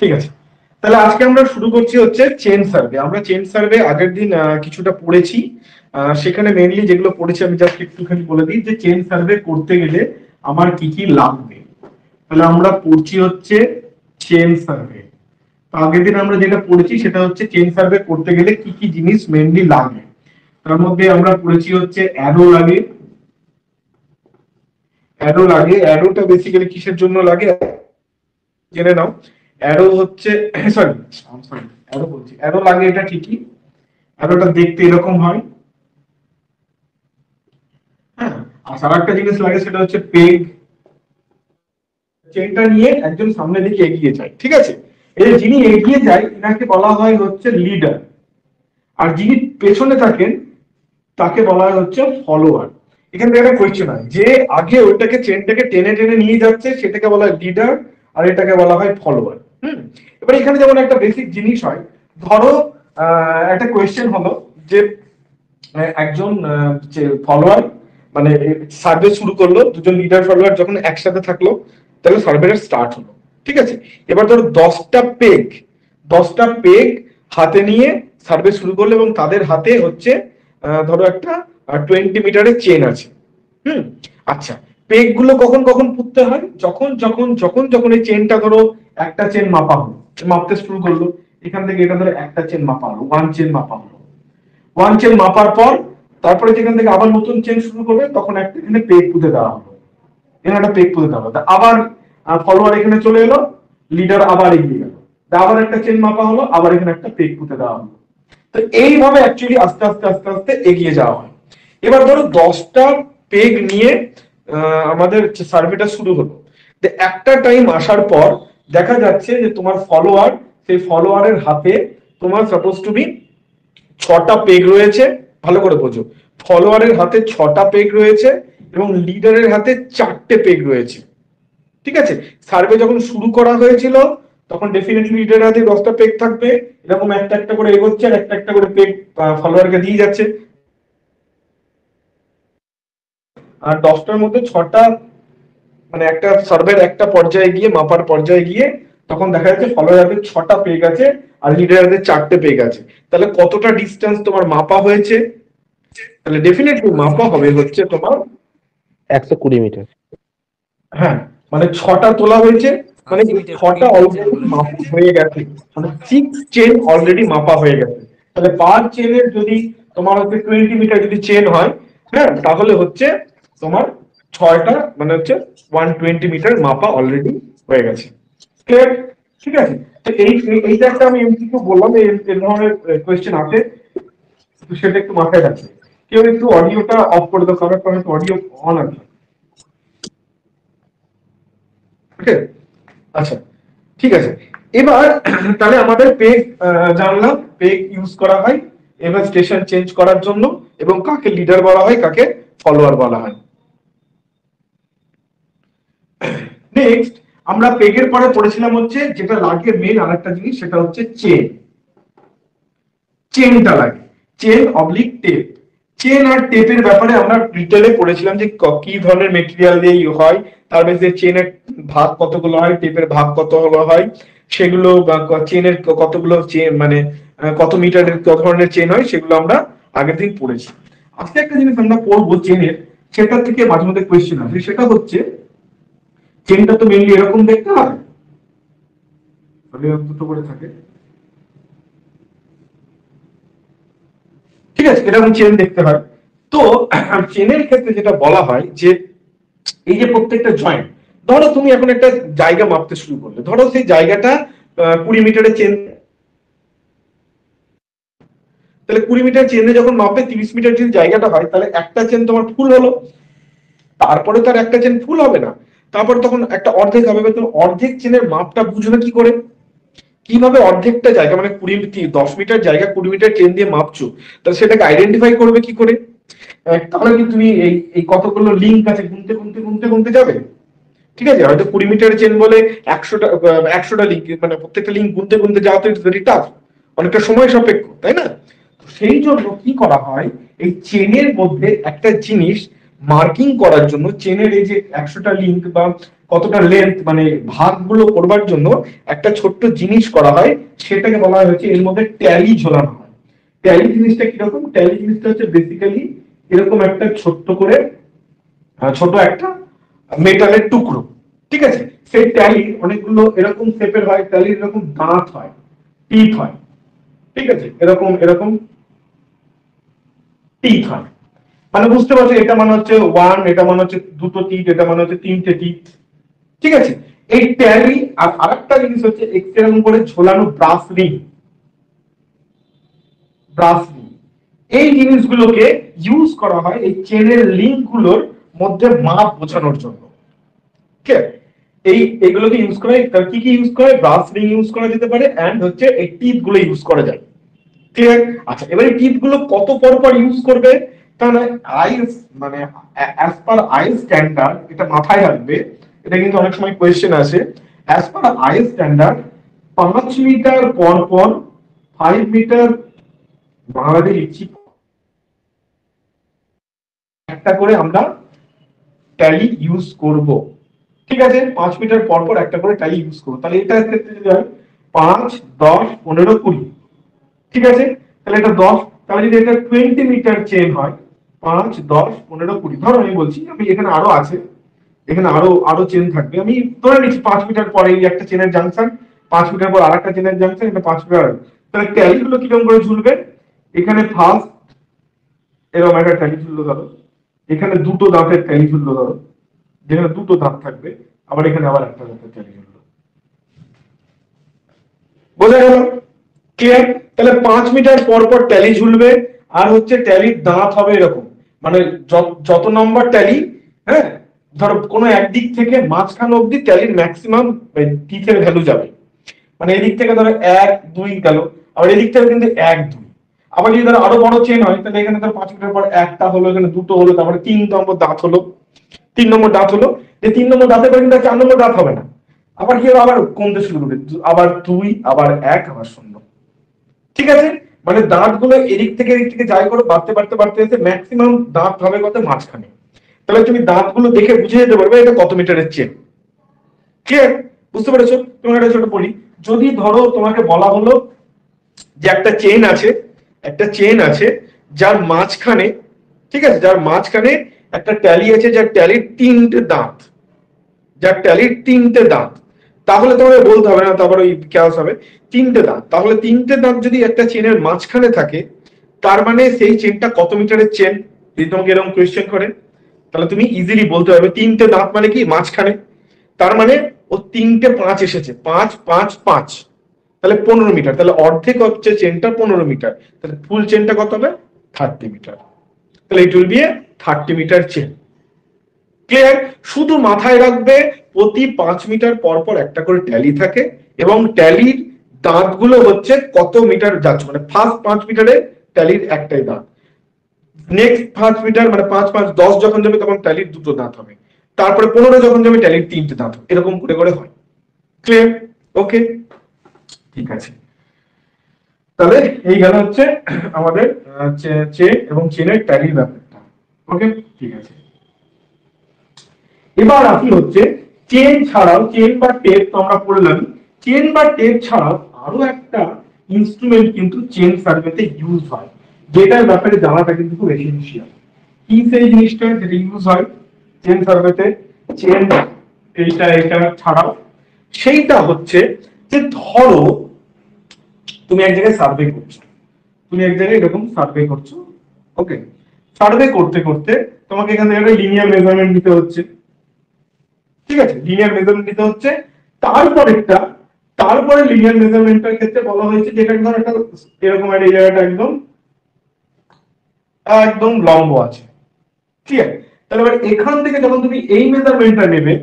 ঠিক আছে, তাহলে আজকে আমরা শুরু করছি হচ্ছে চেন সার্ভে। আমরা চেন সার্ভে আগের দিন কিছুটা পড়েছি, সেখানে মেইনলি যেগুলো পড়েছি আমি জাস্ট একটুখানি বলে দিই যে চেন সার্ভে করতে গেলে আমার কি কি লাগবে। তাহলে আমরা পড়ছি হচ্ছে চেন সার্ভে। আগের দিন আমরা যেটা পড়েছি সেটা হচ্ছে চেন সার্ভে করতে গেলে কি কি জিনিস মেইনলি লাগে। তার মধ্যে আমরা পড়েছি হচ্ছে অ্যারো লাগে। অ্যারোটা বেসিক্যালি কিসের জন্য লাগে জেনে নাও। অ্যারো হচ্ছে সরি সরি অ্যারো বলছি, অ্যারো লাগে এটা ঠিকই। অ্যারোটা দেখতে এরকম হয়, হ্যাঁ। আর একটা জিনিস লাগে সেটা হচ্ছে পেগ। চেনটা নিয়ে একজন সামনের দিকে এগিয়ে যায়, ঠিক আছে। এই যিনি এগিয়ে যায় এনাকে বলা হয় হচ্ছে লিডার, আর যিনি পেছনে থাকেন তাকে বলা হয় হচ্ছে ফলোয়ার। এখান থেকে একটা কোয়েশ্চেন হয় যে আগে ওইটাকে চেনটাকে টেনে টেনে নিয়ে যাচ্ছে সেটাকে বলা হয় লিডার, আর এটাকে বলা হয় ফলোয়ার। এবার এখানে যেমন একটা বেসিক জিনিস হয়, ধরো একটা কোয়েশ্চেন হলো যে একজন ফলোয়ার মানে সার্ভে শুরু করলো, দুজন লিডার ফলোয়ার যখন একসাথে থাকলো তাহলে সার্ভেটা স্টার্ট হলো, ঠিক আছে। এবার ধরো 10টা পেগ হাতে নিয়ে সার্ভে শুরু করলো এবং তাদের হাতে হচ্ছে ধরো একটা 20 মিটারের চেন আছে। আচ্ছা, পেগ গুলো কখন কখন পুঁততে হয়? যখন যখন যখন যখন এই চেনটা ধরো একটা চেন মাপা হলো, মাপতে শুরু করলো, এখান থেকে এটা ধরো একটা চেন মাপা হলো, ওয়ান চেন মাপার পর তারপরে যেখান থেকে আবার নতুন চেন শুরু করবে তখন একটা এখানে পেগ পুঁতে দেওয়া হলো, এখানে একটা পেগ পুঁতে দেওয়া হলো। আবার ফলোয়ার এখানে চলে এলো, লিডার আবার এগিয়ে গেল, আবার একটা চেন মাপা হলো, আবার এখানে একটা পেগ পুঁতে দেওয়া হলো। তো এইভাবে অ্যাকচুয়ালি আস্তে আস্তে আস্তে আস্তে এগিয়ে যাওয়া হয়। এবার ধরো 10টা পেগ নিয়ে আমাদের সার্ভেটা শুরু হলো। একটা টাইম আসার পর দেখা যাচ্ছে যে তোমার ফলোয়ার, সেই ফলোয়ারের হাতে তোমার সাপোজ টু বি 6টা পেগ রয়েছে। ভালো করে বোঝো, ফলোয়ারের হাতে 6টা পেগ রয়েছে এবং লিডারের হাতে 4টে পেগ রয়েছে, ঠিক আছে। সার্ভে যখন শুরু করা হয়েছিল তখন ডেফিনেটলি লিডারের হাতে 10টা পেগ থাকবে, এরকম একটা একটা করে এগোচ্ছে আর একটা একটা করে পেগ ফলোয়ারকে দিয়ে যাচ্ছে। আর 10টার মধ্যে 6টা মানে একটা সার্ভের একটা পর্যায়ে গিয়ে মাপার পর্যায়ে গিয়ে তখন দেখা যাচ্ছে ফলোয়ারের 6টা পেগ আছে আর লিডারের 4টে পেগ আছে। তাহলে কতটা ডিস্টেন্স তোমার মাপা হয়েছে? তাহলে ডেফিনেটলি মাপা হবে হচ্ছে তোমার 120 মিটার। হ্যাঁ, মানে 6টা তোলা হয়েছে, মানে 6টা অলরেডি মাপা হয়ে গেছে, মানে 6 চেন অলরেডি মাপা হয়ে গেছে। তাহলে পার চেনের যদি তোমার হচ্ছে 20 মিটার যদি চেন হয়, হ্যাঁ, তাহলে হচ্ছে তোমার 6টা মানে হচ্ছে 120 মিটার মাপা অলরেডি হয়ে গেছে। ক্লিয়ার? ঠিক আছে। তো এইটা একটা আমি এমসিকিউ বললাম, এই ধরনের কোয়েশ্চেন আছে, তো সেটা একটু মাথায় রাখবে। কেউ একটু অডিওটা অফ করে দাও, কারণ অডিও অন আছে। ওকে, আচ্ছা, ঠিক আছে। এবার তাহলে আমাদের পেগ জানলাম, পেগ ইউজ করা হয় এবার স্টেশন চেঞ্জ করার জন্য, এবং কাকে লিডার বলা হয় কাকে ফলোয়ার বলা হয়। নেক্সট আমরা পেগের পরে পড়েছিলাম হচ্ছে যেটা লাগে মেন আরেকটা জিনিস, সেটা হচ্ছে চেন। চেনটা লাগে, চেন অবলিক টেপ। চেন আর টেপের ব্যাপারে আমরা ডিটেলে পড়েছিলাম যে কি ধরনের মেটেরিয়াল দিয়ে হয়, তার বেশে চেনের ভাগ কতগুলো হয়, টেপের ভাগ কতগুলো হয়, সেগুলো চেনের কতগুলো চেন মানে কত মিটারের কত ধরনের চেন হয়, সেগুলো আমরা আগের দিন পড়েছি। আজকে একটা জিনিস আমরা পড়বো চেনের, সেটা থেকে মাঝে মধ্যে কোয়েশ্চেন আসে, সেটা হচ্ছে চেনটা তো মেনলি এরকম দেখতে হয়, দুটো করে থাকে, ঠিক আছে, এরকম চেন দেখতে হয়। তো চেনের ক্ষেত্রে যেটা বলা হয় যে এই যে প্রত্যেকটা জয়েন্ট, ধরো তুমি এখন একটা জায়গা মাপতে শুরু করলে, ধরো সেই জায়গাটা 20 মিটারের চেন, তাহলে 20 মিটার চেনে যখন মাপে 30 মিটার যদি জায়গাটা হয় তাহলে একটা চেন তোমার ফুল হলো, তারপরে তার একটা চেন ফুল হবে না, তারপর তখন একটা অর্ধেক হবে। তুমি অর্ধেক চেনের মাপটা বুঝবে কি করে? কিভাবে অর্ধেকটা জায়গা মানে 10 মিটার জায়গা 20 মিটার চেন দিয়ে মাপছো, তাহলে সেটাকে আইডেন্টিফাই করবে কি করে? তাহলে কি তুমি এই কতগুলো লিঙ্ক আছে গুনতে গুনতে গুনতে গুনতে যাবে, ঠিক আছে। হয়তো 20 মিটার চেন বলে 100টা লিঙ্ক, মানে প্রত্যেকটা লিঙ্ক গুনতে গুনতে যাওয়া তো ভেরি টাফ, অনেকটা সময় সাপেক্ষ, তাই না? সেই জন্য কি করা হয়, এই চেনের মধ্যে একটা জিনিস মার্কিং করার জন্য, চেনের এই যে 100টা লিঙ্ক বা কতটা লেন্থ মানে ভাগগুলো করবার জন্য একটা ছোট্ট জিনিস করা হয়, সেটাকে বলা হচ্ছে এর মধ্যে ট্যালি ঝোলানো হয়। ট্যালি জিনিসটা কিরকম? ট্যালি জিনিসটা হচ্ছে বেসিক্যালি এরকম একটা ছোট্ট করে ছোট একটা মেটালের টুকরো, ঠিক আছে? সেই ট্যালি অনেকগুলো এরকম শেপের হয়, ট্যালির এরকম দাঁত হয়, টিথ হয়, ঠিক আছে? এরকম এরকম টিথ হয়, মানে বুঝতে পারছো, এটা মানে হচ্ছে ওয়ান, এটা মানে হচ্ছে দুটো টিথ, এটা মানে হচ্ছে তিনটে টিথ, ঠিক আছে? এই ট্যালি আর আরেকটা জিনিস হচ্ছে এরকম করে ঝোলানো ব্রাস রিং। ব্রাস রিং এই জিনিসগুলোকে ইউজ করা হয় এই চেনের লিঙ্ক গুলোর মধ্যে মাপ বোঝানোর জন্য। ঠিক আছে? এইগুলোকে ইউজ করা হয়। কি কি ইউজ করে? ব্রাস রিং ইউজ করা যেতে পারে, এন্ড হচ্ছে এই টিপ গুলো ইউজ করা যায়। ক্লিয়ার? আচ্ছা, এবার এই টিপ গুলো কত পর পর ইউজ করবে? তাহলে আইস মানে অ্যাজ পার আইস স্ট্যান্ডার্ড, এটা মাথায় রাখবে, এটা কিন্তু অনেক সময় কোয়েশ্চেন আসে। অ্যাজ পার আইস স্ট্যান্ডার্ড 5 মিটার পর পর 5 মিটার বাংলাতে লিখছি, একটা করে আমরা ট্যালি ইউজ করব। ঠিক আছে? 5 মিটার পর পর একটা করে ট্যালি ইউজ করব। তাহলে এটার ক্ষেত্রে যদি হয় 5, 10, 15, 20, ঠিক আছে? তাহলে এটা 10, তাহলে যদি এটা 20 মিটার চেন হয়, 5, 10, 15, 20, ধরো আমি বলছি, আমি এখানে আরো আছে, এখানে আরো আরো চেন থাকবে, আমি ধরে নিচ্ছি 5 মিটার পরে এই একটা চেনের জাংশন, 5 মিটার পর আরেকটা চেনের জাংশন, এটা 5 মিটার। তাহলে ট্যালি গুলো কিরকম করে ঝুলবে? এখানে ফার্স্ট এরকম একটা ট্যালি ঝুললো ধরো, এখানে দুটো দাঁতের ট্যালি ঝুললো ধরো, যেখানে দুটো দাঁত থাকবে, আবার এখানে আবার একটা দাঁতের ট্যালি ঝুললো। বোঝা গেল? ক্লিয়ার? তাহলে 5 মিটার পর পর ট্যালি ঝুলবে, আর হচ্ছে ট্যালির দাঁত হবে এরকম, মানে যত নম্বর ট্যালি, হ্যাঁ, ধরো কোনো একদিক থেকে মাঝখান অবধি ট্যালির ম্যাক্সিমাম টিথের ভ্যালু যাবে, মানে এদিক থেকে ধরো 1, 2 গেল, আবার এদিক থেকে কিন্তু 1, 2, আবার যদি ধরো আরো বড় চেন হয়, তাহলে এখানে ধরো 5 মিটার পর একটা হলো, এখানে দুটো হলো, তারপরে 3 নম্বর দাঁত হলো, 3 নম্বর দাঁত হলো, যে 3 নম্বর দাঁতের পরে কিন্তু 4 নম্বর দাঁত হবে না, আবার কি হবে? আবার কমতে শুরু করবে, আবার 2, আবার 1, আবার 0। ঠিক আছে? মানে দাঁতগুলো এদিক থেকে যাই করে বাড়তে বাড়তে বাড়তে এসে ম্যাক্সিমাম দাঁত হবে কত? মাঝখানে। তাহলে তুমি দাঁতগুলো দেখে বুঝে যেতে পারবে এটা কত মিটারের চেন। ক্লিয়ার? বুঝতে পেরেছো? তোমাকে একটা ছোট বলি, যদি ধরো তোমাকে বলা হলো যে একটা চেন আছে, একটা চেন আছে যার মাঝখানে, ঠিক আছে, যার মাঝখানে একটা ট্যালি আছে, যার ট্যালির 3টে দাঁত, যার ট্যালির 3টে দাঁত, তাহলে তোমাকে বলতে হবে না, তারপরে ওই কেওস হবে 3টে দাঁত। তাহলে 3টে দাঁত যদি একটা চেনের মাঝখানে থাকে, তার মানে সেই চেনটা কত মিটারের চেন? যদি তোমাকে এরকম কোয়েশ্চেন করে, তাহলে তুমি ইজিলি বলতে পারবে 3টে দাঁত মানে কি মাঝখানে, তার মানে ও 3টে 5 এসেছে, 5, 5, 5, তাহলে 15 মিটার। তাহলে অর্ধেক হচ্ছে চেনটা 15 মিটার, তাহলে ফুল চেনটা কত হবে? 30 মিটার। তাহলে it will be a 30 metre chain. Clear? শুধু মাথায় রাখবে প্রতি 5 মিটার পর পর একটা করে ট্যালি থাকে, এবং ট্যালির দাঁতগুলো হচ্ছে কত মিটার যাচ্ছে, মানে ফার্স্ট 5 মিটারে ট্যালির একটাই দাঁত, নেক্সট 5 মিটার মানে 5, 5, 10 যখন যাবে তখন ট্যালির দুটো দাঁত হবে, তারপরে 15 যখন যাবে ট্যালির 3টে দাঁত হবে, এরকম করে করে হয়। ক্লিয়ার? ওকে, ঠিক আছে। তাহলে এই গেল হচ্ছে আমাদের চেন এবং চেনের ট্যালির ব্যাপারটা। ওকে, ঠিক আছে। এবার আসি হচ্ছে চেন ছাড়াও, চেন বা টেপ তো আমরা পড়লাম, চেন বা টেপ ছাড়াও আরো একটা ইনস্ট্রুমেন্ট কিন্তু চেন সার্ভেতে ইউজ হয়, যেটার ব্যাপারে জানাটা কিন্তু খুব এসেনশিয়াল। কি সেই জিনিসটা যেটা ইউজ হয় চেন সার্ভেতে? চেন এটা ছাড়াও সেইটা হচ্ছে যে ধরো তুমি এক জায়গায় সার্ভে করছো, তুমি এক জায়গায় এরকম সার্ভে করছো, ওকে, সার্ভে করতে করতে তোমাকে এখান থেকে একটা লিনিয়ার মেজারমেন্ট নিতে হচ্ছে, ঠিক আছে, লিনিয়ার মেজারমেন্ট নিতে হচ্ছে। তারপরে লিনিয়ার মেজারমেন্টের ক্ষেত্রে বলা হয়েছে যে ধর একটা এরকম একটা জায়গাটা একদম একদম লম্ব আছে, ঠিক আছে? তাহলে এবার এখান থেকে যখন তুমি এই মেজারমেন্টটা নেবে,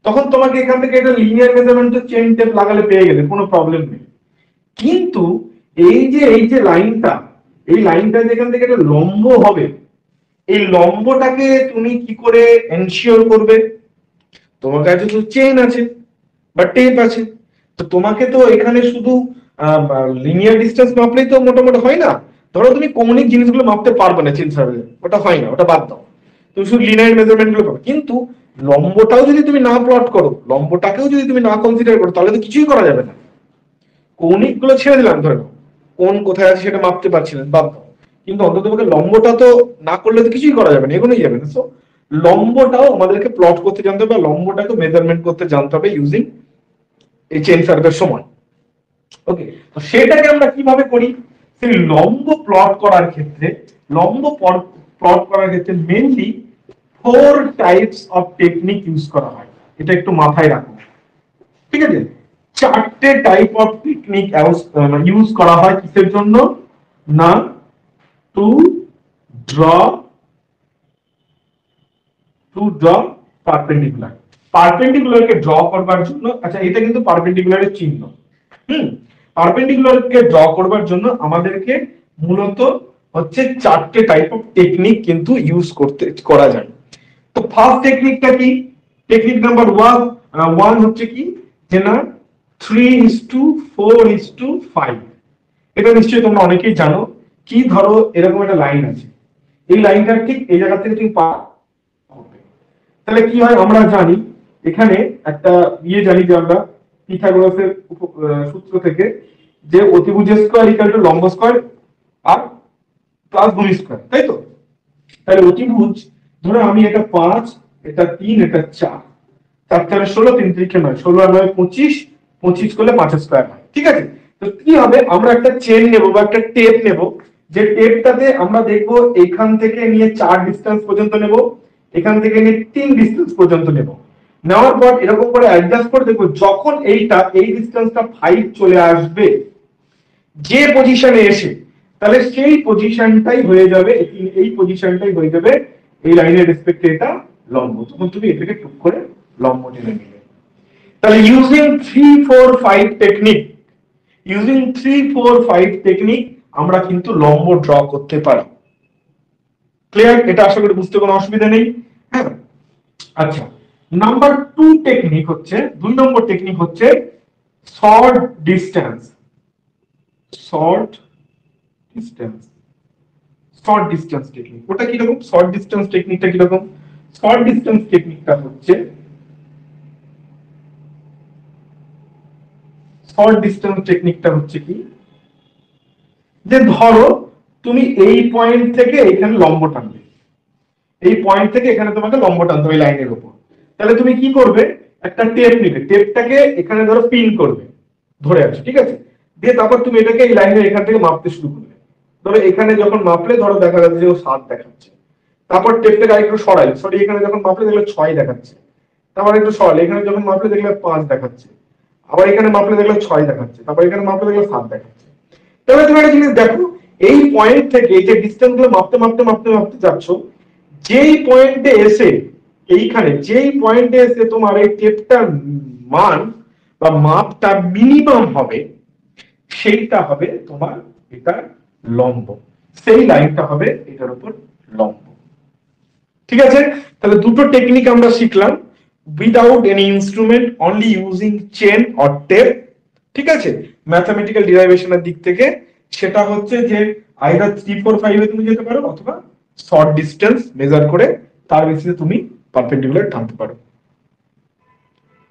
তখন তোমাকে এখান থেকে এটা লিনিয়ার মেজারমেন্টের চেন টেপ লাগালে পেয়ে গেলে কোনো প্রবলেম নেই। কিন্তু এই যে লাইনটা, এই লাইনটা যেখান থেকে একটা লম্ব হবে, এই লম্বটাকে তুমি কি করে এনশিওর করবে? তোমার কাছে তো চেন আছে বা টেপ আছে, তো তোমাকে তো এখানে শুধু লিনিয়ার ডিস্টেন্স মাপলেই তো মোটামুটি হয় না। ধরো তুমি কৌণিক জিনিসগুলো মাপতে পারবে না চেন সার্ভে, ওটা হয় না, ওটা বাদ দাও। তুমি শুধু লিনিয়ার মেজারমেন্ট গুলো পাবে। কিন্তু লম্বটাও যদি তুমি না প্লট করো, লম্বটাকেও যদি তুমি না কনসিডার করো, তাহলে তো কিছুই করা যাবে না। কৌণিক গুলো ছেড়ে দিলাম, ধরো কোন কোথায় আছে সেটা মাপতে পারছিলেন, বাদ দাও, কিন্তু অন্ততপক্ষে লম্বটা তো না করলে তো কিছুই করা যাবে না, এগোনোই যাবে না। সো লম্বটাও আমাদেরকে প্লট করতে জানতে হবে, লম্বটাকে মেজারমেন্ট করতে জানতে হবে ইউজিং এই চেইন সার্ভের সময়। ওকে, তো সেটাকে আমরা কিভাবে করি? সেই লম্ব প্লট করার ক্ষেত্রে, লম্ব প্লট করার ক্ষেত্রে mainly 4 types of technique use করা হয়, এটা একটু মাথায় রাখো। ঠিক আছে, 4টে টাইপ অফ টেকনিক ইউজ করা হয় কিসের জন্য? না, টু ড্র পারপেন্ডিকুলার। পারপেন্ডিকুলারকে ড্র করবার জন্য, আচ্ছা এটা কিন্তু পারপেন্ডিকুলারের চিহ্ন। পারপেন্ডিকুলারকে ড্র করবার জন্য আমাদেরকে মূলত হচ্ছে 4টে টাইপ অফ টেকনিক কিন্তু ইউজ করা যায়। তো ফার্স্ট টেকনিকটা কি? টেকনিক নাম্বার 1 হচ্ছে কি, যে না 3:4:5। এটা নিশ্চয়ই তোমরা অনেকেই জানো। কি, ধরো এরকম একটা লাইন আছে, এই লাইনটার ঠিক এই জায়গা থেকে তুমি পার করবে, তাহলে কি হয় আমরা জানি, এখানে একটা জানি যে আমরা পিথাগোরাসের সূত্র থেকে, যে অতিভুজ স্কয়ার ইকুয়াল টু লম্ব স্কয়ার আর প্লাস ভূমি স্কয়ার, তাই তো? তাহলে অতিভুজ, ধরো আমি এটা 5, এটা 3, এটা 4, 4 4 16, 3 3 9, 16 আর 9 25, 25 করলে 5 স্কয়ার হয়। ঠিক আছে, তো কি হবে, আমরা একটা চেন নেব বা একটা টেপ নেব, যে টেপটাতে আমরা দেখব এখান থেকে নিয়ে 4 ডিসটেন্স পর্যন্ত নেব, এখান থেকে নিয়ে 3 ডিসটেন্স পর্যন্ত নেব। নেওয়ার পর এরকম করে অ্যাডজাস্ট করে দেখব, যখন এই ডিসটেন্সটা 5 চলে আসবে যে পজিশনে এসে, তাহলে সেই পজিশনটাই হয়ে যাবে, এই পজিশনটাই হয়ে যাবে এই লাইনের রেসপেক্টে এটা লম্ব। তখন তুমি এটাকে টুক করে লম্ব টেনে নিলে। তাহলে ইউজিং 3-4-5 টেকনিক, আমরা কিন্তু লম্ব ড্র করতে পারি। ক্লিয়ার? এটা আশা করি বুঝতে কোনো অসুবিধা নেই। হ্যাঁ, আচ্ছা, নাম্বার 2 টেকনিক হচ্ছে, 2 নম্বর টেকনিক হচ্ছে short distance. Short distance technique. ওটা কি রকম? শর্ট ডিসটেন্স টেকনিকটা কি রকম? শর্ট ডিসটেন্স টেকনিকটা হচ্ছে, কি, যে ধরো তুমি এই পয়েন্ট থেকে এখানে লম্ব টানবে, এই পয়েন্ট থেকে এখানে তোমাকে লম্ব টানতে হবে লাইনের উপর। তাহলে তুমি কি করবে, একটা টেপ নিবে, টেপটাকে এখানে ধরো পিন করবে, ধরে আছো, ঠিক আছে, দিয়ে তারপর তুমি এটাকে এই লাইনের এখান থেকে মাপতে শুরু করবে। ধরো এখানে যখন মাপলে, ধরো দেখা যাচ্ছে যে ও 7 দেখাচ্ছে, তারপর টেপটাকে আরেকটু সরাই, এখানে যখন মাপলে দেখলে 6 দেখাচ্ছে, তারপর একটু সরালে, এখানে যখন মাপলে দেখলে 5 দেখাচ্ছে, আবার এখানে মাপলে দেখলে 6 দেখাচ্ছে, তারপর এখানে মাপলে দেখলে 7 দেখাচ্ছে। তাহলে তুমি একটা জিনিস দেখো, এই পয়েন্ট থেকে এই যে ডিসটেন্স গুলো মাপতে যাচ্ছ, যেই পয়েন্টে এসে, এইখানে যেই পয়েন্টে এসে তোমার এই টেপটার মান বা মাপটা মিনিমাম হবে, সেইটা হবে তোমার এটার লম্ব, সেই লাইনটা হবে এটার উপর লম্ব। ঠিক আছে, তাহলে দুটো টেকনিক আমরা শিখলাম, without any instrument, only using chain or tape. ঠিক আছে, ম্যাথমেটিক্যাল ডিরাইভেশনের দিক থেকে সেটা হচ্ছে যে আইদার 3-4-5 এ তুমি যেতে পারো, অথবা শর্ট ডিসটেন্স মেজার করে তার বেসিসে তুমি পারপেন্ডিকুলার টানতে পারো।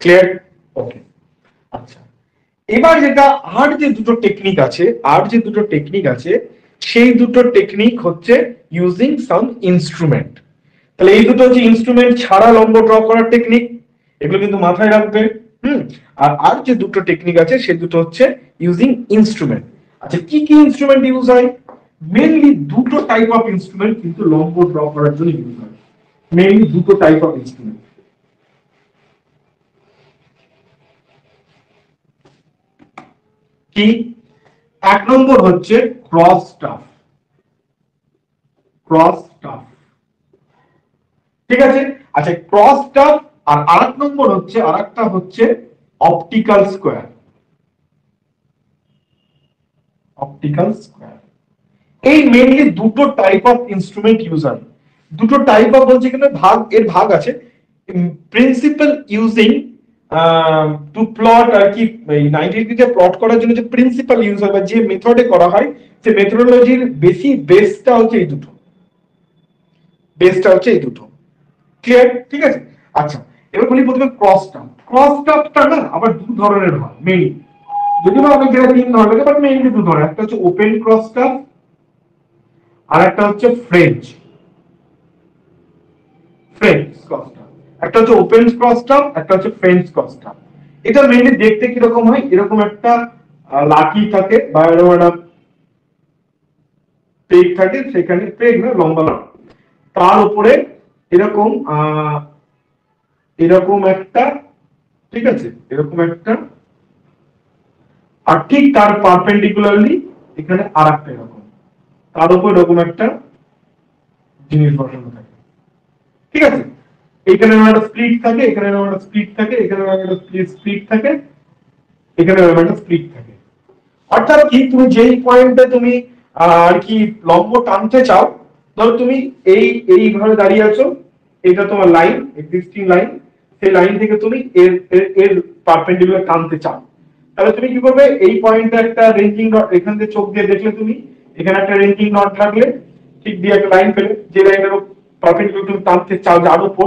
ক্লিয়ার? ওকে, আচ্ছা, এবার যেটা আর যে দুটো টেকনিক আছে, সেই দুটো টেকনিক হচ্ছে ইউজিং সাম ইনস্ট্রুমেন্ট। তাহলে এই দুটো হচ্ছে ইনস্ট্রুমেন্ট ছাড়া লম্ব ড্র করার টেকনিক, এগুলো কিন্তু মাথায় রাখবে। আর যে দুটো টেকনিক আছে, সেই দুটো হচ্ছে ইউজিং ইনস্ট্রুমেন্ট। আচ্ছা, কি কি ইনস্ট্রুমেন্ট ইউজ হয়? মেইনলি দুটো টাইপ অফ ইনস্ট্রুমেন্ট কিন্তু লম্ব ড্র করার জন্য ইউজ হয়। মেইনলি দুটো টাইপ অফ ইনস্ট্রুমেন্ট। কি? এক নম্বর হচ্ছে ক্রস স্টাফ। ঠিক আছে, আচ্ছা, ক্রস স্টাফ। আর আরেক নম্বর হচ্ছে, আরেকটা হচ্ছে অপটিক্যাল স্কয়ার। এই মেইনলি দুটো টাইপ অফ ইনস্ট্রুমেন্ট ইউজ হয়। দুটো টাইপ অফ বলছি, এখানে ভাগ আছে। প্রিন্সিপাল ইউজিং টু প্লট, আর কি 90 ডিগ্রিতে প্লট করার জন্য যে প্রিন্সিপাল ইউজ হয় বা যে মেথডে করা হয়, সেই মেথডোলজির বেসটা হচ্ছে এই দুটো। ক্লিয়ার? ঠিক আছে। আচ্ছা, এবার বলি প্রথমে ক্রস টার্ম। ক্রস টার্মটা না আবার দু ধরনের হয় মেইন, যদিও আমি যেটা তিন ধরনের, বাট মেইনলি দু ধরনের। একটা হচ্ছে ওপেন ক্রস টার্ম, আর একটা হচ্ছে ফ্রেঞ্চ ক্রস টার্ম। একটা হচ্ছে ওপেন ক্রস টার্ম, একটা হচ্ছে ফ্রেঞ্চ ক্রস টার্ম। এটা মেইনলি দেখতে কিরকম হয়, এরকম একটা লাঠি থাকে বা এরকম একটা পেগ থাকে, সেখানে পেগ না লম্বা লম্বা, তার উপরে এরকম এরকম একটা, ঠিক আছে, এরকম একটা, আর ঠিক তার পারপেন্ডিকুলারলি এখানে আর একটা এরকম, তার উপর এরকম একটা জিনিস বসানো থাকে। ঠিক আছে, এখানে একটা স্প্লিট থাকে, এখানে একটা স্প্লিট থাকে, এখানে একটা স্প্লিট থাকে, এখানে একটা স্প্লিট থাকে। অর্থাৎ কি, তুমি যেই পয়েন্টে তুমি আর কি লম্ব টানতে চাও, ধরো তুমি এইভাবে দাঁড়িয়ে আছো, এটা তোমার লাইন, এক্সিস্টিং লাইন, সেই লাইন থেকে তুমি এর পারপেন্ডিকুলার টানতে চাও, তাহলে তুমি কি করবে, এই পয়েন্টে একটা রেঞ্জিং রড, এখান থেকে চোখ দিয়ে দেখলে তুমি এখানে একটা রেঞ্জিং রড থাকলে, ঠিক দিয়ে একটা লাইন পেলে, যে লাইনের পারপেন্ডিকুলার তুমি টানতে চাও যার উপর,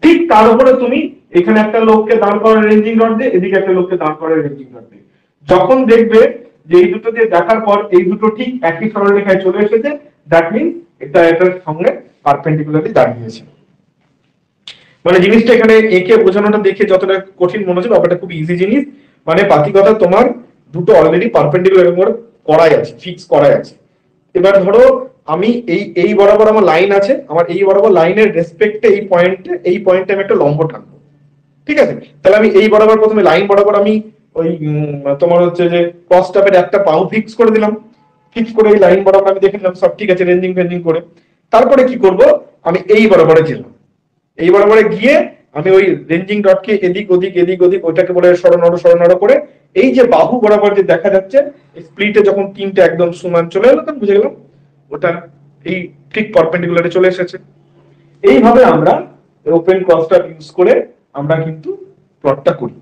ঠিক তার উপরে তুমি এখানে একটা লোককে দাঁড় করার রেঞ্জিং রড দিয়ে, এদিকে একটা লোককে দাঁড় করার রেঞ্জিং রড দিয়ে, যখন দেখবে যে এই দুটো দিয়ে দেখার পর এই দুটো ঠিক একই সরলরেখায় চলে এসেছে, দ্যাট মিন এটা এটার সঙ্গে পারপেন্ডিকুলারলি দাঁড়িয়েছে। মানে জিনিসটা এখানে একে বোঝানোটা দেখে যতটা কঠিন মনে হচ্ছে, ব্যাপারটা খুব ইজি জিনিস। মানে পাতিকতা তোমার দুটো অলরেডি পারপেন্ডিকুলার করাই আছে, ফিক্স করাই আছে। এবার ধরো আমি এই বরাবর আমার লাইন আছে, আমার এই বরাবর লাইনের রেসপেক্টে এই পয়েন্টে আমি একটা লম্ব টানবো। ঠিক আছে, তাহলে আমি এই বরাবর প্রথমে লাইন বরাবর আমি ওই তোমার হচ্ছে যে ক্রস টাপের একটা পাও ফিক্স করে দিলাম, ফিক্স করে এই লাইন বরাবর আমি দেখে নিলাম সব ঠিক আছে, রেঞ্জিং ফেঞ্জিং করে। তারপরে কি করব, আমি এই বরাবরে গেলাম, এই বরাবরে গিয়ে আমি ওই রেঞ্জিং ডটকে এদিক ওদিক এদিক ওদিক ওইটাকে বলে সরনড় করে, এই যে বাহু বরাবর যে দেখা যাচ্ছে স্প্লিটে যখন তিনটে একদম সমান চলে এলো, তখন বুঝে গেলাম ওটা এই ঠিক পারপেন্ডিকুলারে চলে এসেছে। এইভাবে আমরা ওপেন ক্রসটা ইউজ করে আমরা কিন্তু প্লটটা করি।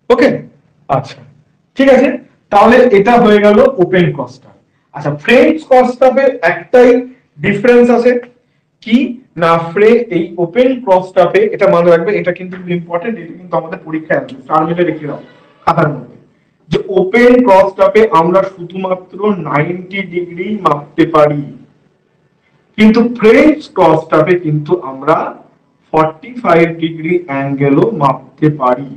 ওকে, আচ্ছা ঠিক আছে, তাহলে এটা হয়ে গেল ওপেন ক্রসটা। আচ্ছা, ফ্রেঞ্চ ক্রসটাপে একটাই ডিফারেন্স আছে, কি না, এই ওপেন ক্রসটাপে এটা মনে রাখবে, এটা কিন্তু খুব ইম্পর্টেন্ট, এটা কিন্তু আমাদের পরীক্ষায় আসবে, স্টার মিলে রেখে দাও খাতার মধ্যে, যে ওপেন ক্রসটাপে আমরা শুধুমাত্র 90 ডিগ্রি মাপতে পারি, কিন্তু ফ্রেঞ্চ ক্রসটাপে কিন্তু আমরা 45 ডিগ্রি অ্যাঙ্গেলও মাপতে পারি।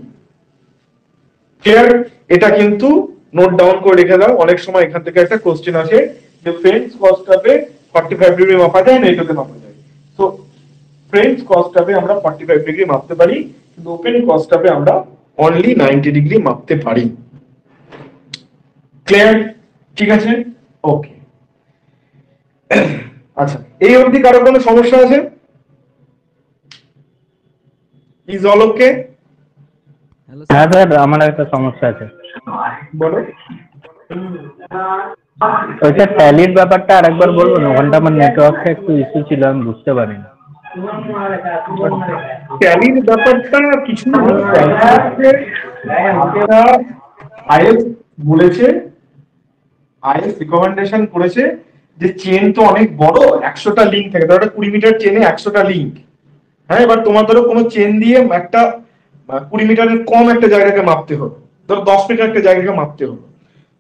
ক্লিয়ার? এটা কিন্তু নোট ডাউন করে রেখে দাও, অনেক সময় এখান থেকে একটা কোশ্চেন আসে যে ফ্রেঞ্চ ক্রসটাপে 45 ডিগ্রি মাপা যায় না, এটাতে মাপা যায়। তো ফ্রেঞ্চ ক্রসটাপে আমরা 45 ডিগ্রি মাপতে পারি, কিন্তু ওপেন ক্রসটাপে আমরা অনলি 90 ডিগ্রি মাপতে পারি। ক্লিয়ার? ঠিক আছে, ওকে। আচ্ছা, এই অবধি কারো কোনো সমস্যা আছে? ইজ অল ওকে? হ্যাঁ স্যার, আমার একটা সমস্যা আছে। বলো। ওইটা ট্যালির ব্যাপারটা আরেকবার বলবো না, ওখানটা আমার নেটওয়ার্কটা একটু ইস্যু ছিল, আমি বুঝতে পারিনি। ট্যালির ব্যাপারটা কিছু না, আইএস বলেছে, আইএস রিকমেন্ডেশন করেছে যে চেন তো অনেক বড়, 100টা লিঙ্ক থাকে, ধরো 20 মিটার চেনে 100টা লিঙ্ক। হ্যাঁ, এবার তোমার ধরো কোনো চেন দিয়ে একটা 20 মিটারের কম একটা জায়গাকে মাপতে হবে, ধরো 10 মিটার একটা জায়গাকে মাপতে হবে,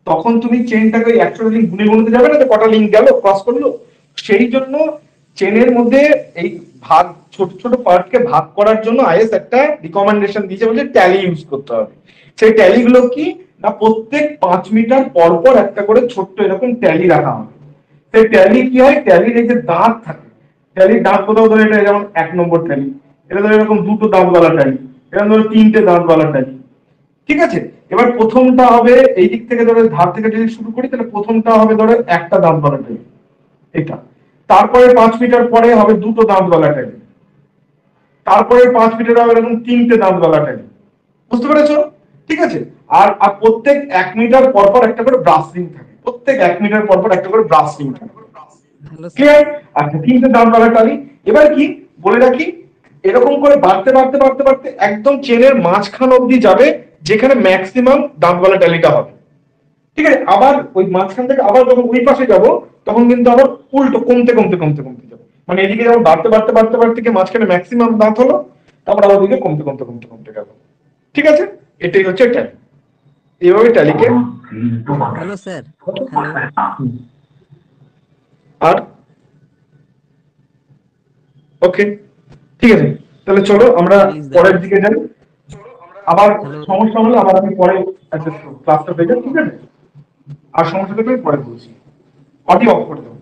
তখন তুমি চেনটাকে 100টা লিঙ্ক গুনে গুনতে যাবে না যে কটা লিঙ্ক গেল ক্রস করলো। সেই জন্য চেনের মধ্যে এই ভাগ, ছোট ছোট পার্টকে ভাগ করার জন্য আইএস একটা রিকমেন্ডেশন দিয়েছে, বলছে ট্যালি ইউজ করতে হবে। সেই ট্যালি গুলো কি না, প্রত্যেক 5 মিটার পর পর একটা করে ছোট্ট এরকম ট্যালি রাখা হবে। সেই ট্যালি কি হয়, ট্যালির এই যে দাঁত থাকে, ট্যালির দাঁত কোথাও ধরে, এটা যেমন 1 নম্বর ট্যালি, এটা ধরে এরকম দুটো দাঁতওয়ালা ট্যালি, এটা ধরো 3টে দাঁতওয়ালা ট্যালি। ঠিক আছে, এবার প্রথমটা হবে এই দিক থেকে, ধরো ধার থেকে যদি শুরু করি, তাহলে প্রথমটা হবে ধরো একটা দাঁতওয়ালা ট্যালি, এটা। তারপরে 5 মিটার পরে হবে দুটো দাঁতওয়ালা ট্যালি, তারপরে 5 মিটার হবে এরকম 3টে দাঁতওয়ালা ট্যালি। বুঝতে পেরেছো? ঠিক আছে, আর প্রত্যেক 1 মিটার পর পর একটা করে ব্রাশ রিং থাকে, প্রত্যেক 1 মিটার পর পর একটা করে ব্রাশ রিং থাকে। ক্লিয়ার? আচ্ছা, 3টে দাঁতওয়ালা ট্যালি। এবার কি বলে রাখি, এরকম করে বাড়তে বাড়তে বাড়তে বাড়তে একদম চেনের মাঝখান অবধি যাবে, যেখানে ম্যাক্সিমাম দাঁতওয়ালা ট্যালিটা হবে। ঠিক আছে, আবার ওই মাঝখান থেকে আবার যখন ওই পাশে যাব, তখন কিন্তু আবার উল্টো কমতে কমতে কমতে কমতে যাবে। মানে এদিকে যেমন বাড়তে বাড়তে বাড়তে বাড়তে গিয়ে মাঝখানে ম্যাক্সিমাম দাঁত হলো, তারপর আবার ওদিকে কমতে কমতে কমতে কমতে গেল। ঠিক আছে, এটাই হচ্ছে ট্যালি। এইভাবে ট্যালিকে। Hello sir, hello. আর ওকে, ঠিক আছে, তাহলে চলো আমরা পরের দিকে যাই। আবার সমস্যা হলে আবার আমি পরে ক্লাসটা পেয়ে যাই, ঠিক আছে? আর সমস্যা থাকলে পরে বলছি। অডিও অফ করে দেবো।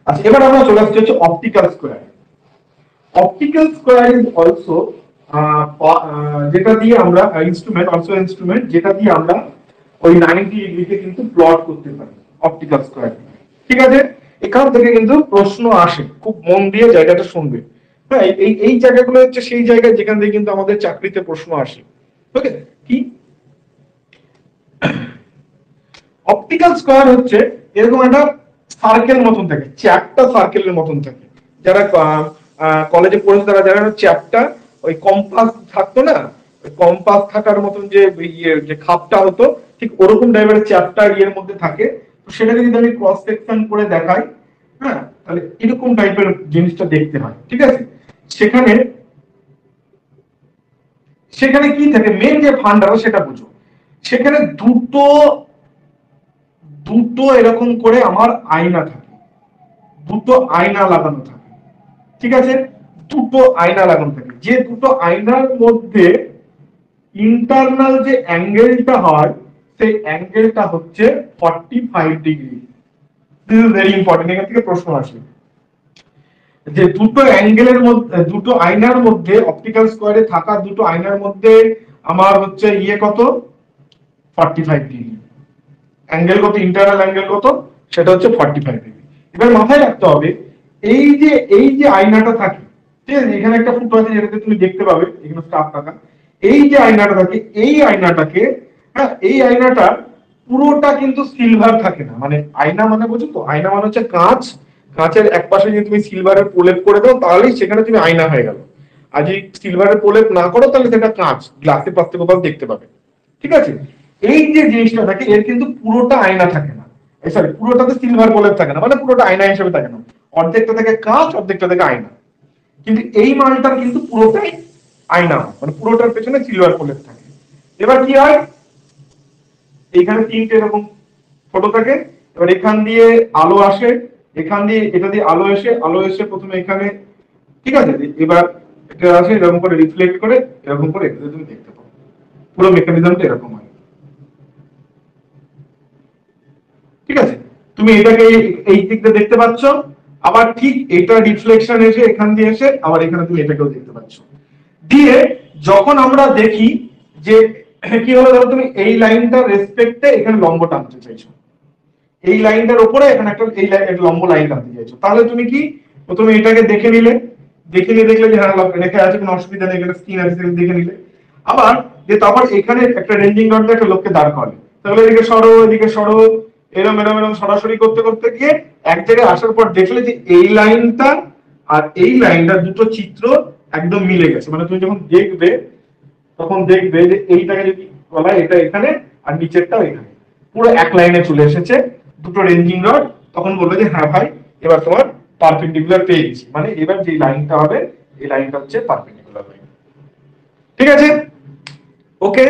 আচ্ছা, এবার আমরা চলে আসছি হচ্ছে optical square. Optical square is also যেটা দিয়ে আমরা ইনস্ট্রুমেন্ট যেটা দিয়ে আমরা ওই 90 ডিগ্রিকে কিন্তু প্লট করতে পারি অপটিক্যাল স্কোয়ার। ঠিক আছে, এখান থেকে কিন্তু প্রশ্ন আসে, খুব মন দিয়ে জায়গাটা শুনবে। হ্যাঁ, এই জায়গাগুলো হচ্ছে সেই জায়গা যেখান থেকে কিন্তু আমাদের চাকরিতে প্রশ্ন আসে। ওকে, কি অপটিক্যাল স্কোয়ার হচ্ছে এরকম একটা সার্কেল মতন থাকে, চ্যাপ্টা সার্কেলের মতন থাকে। যারা কলেজে পড়েছে তারা জানেন চ্যাপ্টা, ওই কম্পাস থাকতো না, ওই কম্পাস থাকার মতন যে যে খাপটা হতো, ঠিক ওরকম টাইপের চ্যাপ্টা ইয়ের মধ্যে থাকে। তো সেটাকে যদি আমি ক্রস সেকশন করে দেখাই, হ্যাঁ, তাহলে এরকম টাইপের জিনিসটা দেখতে হয়। ঠিক আছে, সেখানে সেখানে কি থাকে, মেন যে ফান্ডাটা সেটা বুঝো। সেখানে দুটো দুটো এরকম করে আমার আয়না থাকে, দুটো আয়না লাগানো থাকে। ঠিক আছে, দুটো আয়না লাগানো থাকে, যে দুটো আয়নার মধ্যে ইন্টারনাল যে অ্যাঙ্গেলটা হয় সেই অ্যাঙ্গেলটা হচ্ছে 45 degree. This is very important, এখান থেকে প্রশ্ন আসে যে দুটো অ্যাঙ্গেলের মধ্যে, দুটো আয়নার মধ্যে, অপটিক্যাল স্কোয়ারে থাকা দুটো আয়নার মধ্যে আমার হচ্ছে ইয়ে কত, 45 ডিগ্রি। অ্যাঙ্গেল কত, ইন্টারনাল অ্যাঙ্গেল কত, সেটা হচ্ছে 45 ডিগ্রি। এবার মাথায় রাখতে হবে এই যে আয়নাটা থাকে, ঠিক আছে, এখানে একটা ফুটো আছে যেটাতে তুমি দেখতে পাবে এখানে স্টাফ থাকা। এই যে আয়নাটা থাকে, এই আয়নাটাকে, হ্যাঁ, এই আয়নাটা পুরোটা কিন্তু সিলভার থাকে না। মানে আয়না মানে বুঝো তো, আয়না মানে হচ্ছে কাঁচ, কাঁচের এক পাশে যদি তুমি সিলভারের প্রলেপ করে দাও তাহলেই সেখানে তুমি আয়না হয়ে গেল। আর যদি সিলভারের প্রলেপ না করো তাহলে সেটা কাঁচ, গ্লাসের পাশ থেকে দেখতে পাবে। ঠিক আছে, এই যে জিনিসটা থাকে এর কিন্তু পুরোটা আয়না থাকে না, সরি পুরোটাতে সিলভার প্রলেপ থাকে না, মানে পুরোটা আয়না হিসেবে থাকে না, অর্ধেকটা থেকে কাঁচ, অর্ধেকটা থেকে আয়না। কিন্তু এই মালটার কিন্তু পুরোটাই আয়না, মানে পুরোটার পেছনে সিলভার প্রলেপ থাকে। এবার কি হয়, এইখানে তিনটে এরকম ফটো থাকে। এবার এখান দিয়ে আলো আসে, এখান দিয়ে এটা দিয়ে আলো এসে প্রথমে এখানে, ঠিক আছে, এবার এটা আসে এরকম করে রিফ্লেক্ট করে, এরকম করে এটা তুমি দেখতে পাও। পুরো মেকানিজমটা এরকম হয়। ঠিক আছে, তুমি এটাকে এই দিক দিয়ে দেখতে পাচ্ছ, আবার ঠিক এটা রিফ্লেকশন এসে এখান দিয়ে এসে আবার এখানে তুমি এটাকেও দেখতে পাচ্ছ। দিয়ে যখন আমরা দেখি যে কি হলো, ধরো তুমি এই লাইনটার রেসপেক্টে এখানে লম্ব টানতে চাইছো, এই লাইনটার উপরে এখানে একটা লম্ব লাইন টানতে চাইছো, তাহলে তুমি কি প্রথমে এটাকে দেখে নিলে, দেখে নিয়ে দেখলে যে হ্যাঁ রেখে আছে, কোনো অসুবিধা নেই, এখানে স্ক্রিন আছে দেখে নিলে। আবার যে তারপর এখানে একটা রেঞ্জিং রড দিয়ে একটা লোককে দাঁড় করালে, তাহলে এদিকে সরো, এরম এরম এরম সরাসরি করতে করতে গিয়ে এক জায়গায় আসার পর দেখলে যে এই লাইনটা আর এই লাইনটা দুটো চিত্র একদম মিলে গেছে। মানে তুমি যখন দেখবে তখন দেখবে যে এইটাকে যদি বলা এটা এখানে আর নিচেরটা এখানে পুরো এক লাইনে চলে এসেছে দুটো রেঞ্জিং রড, তখন বলবে যে হ্যাঁ ভাই এবার তোমার পারপেন্ডিকুলার পেয়ে গেছি, মানে এবার যে লাইনটা হবে এই লাইনটা হচ্ছে পারপেন্ডিকুলার লাইন। ঠিক আছে, ওকে।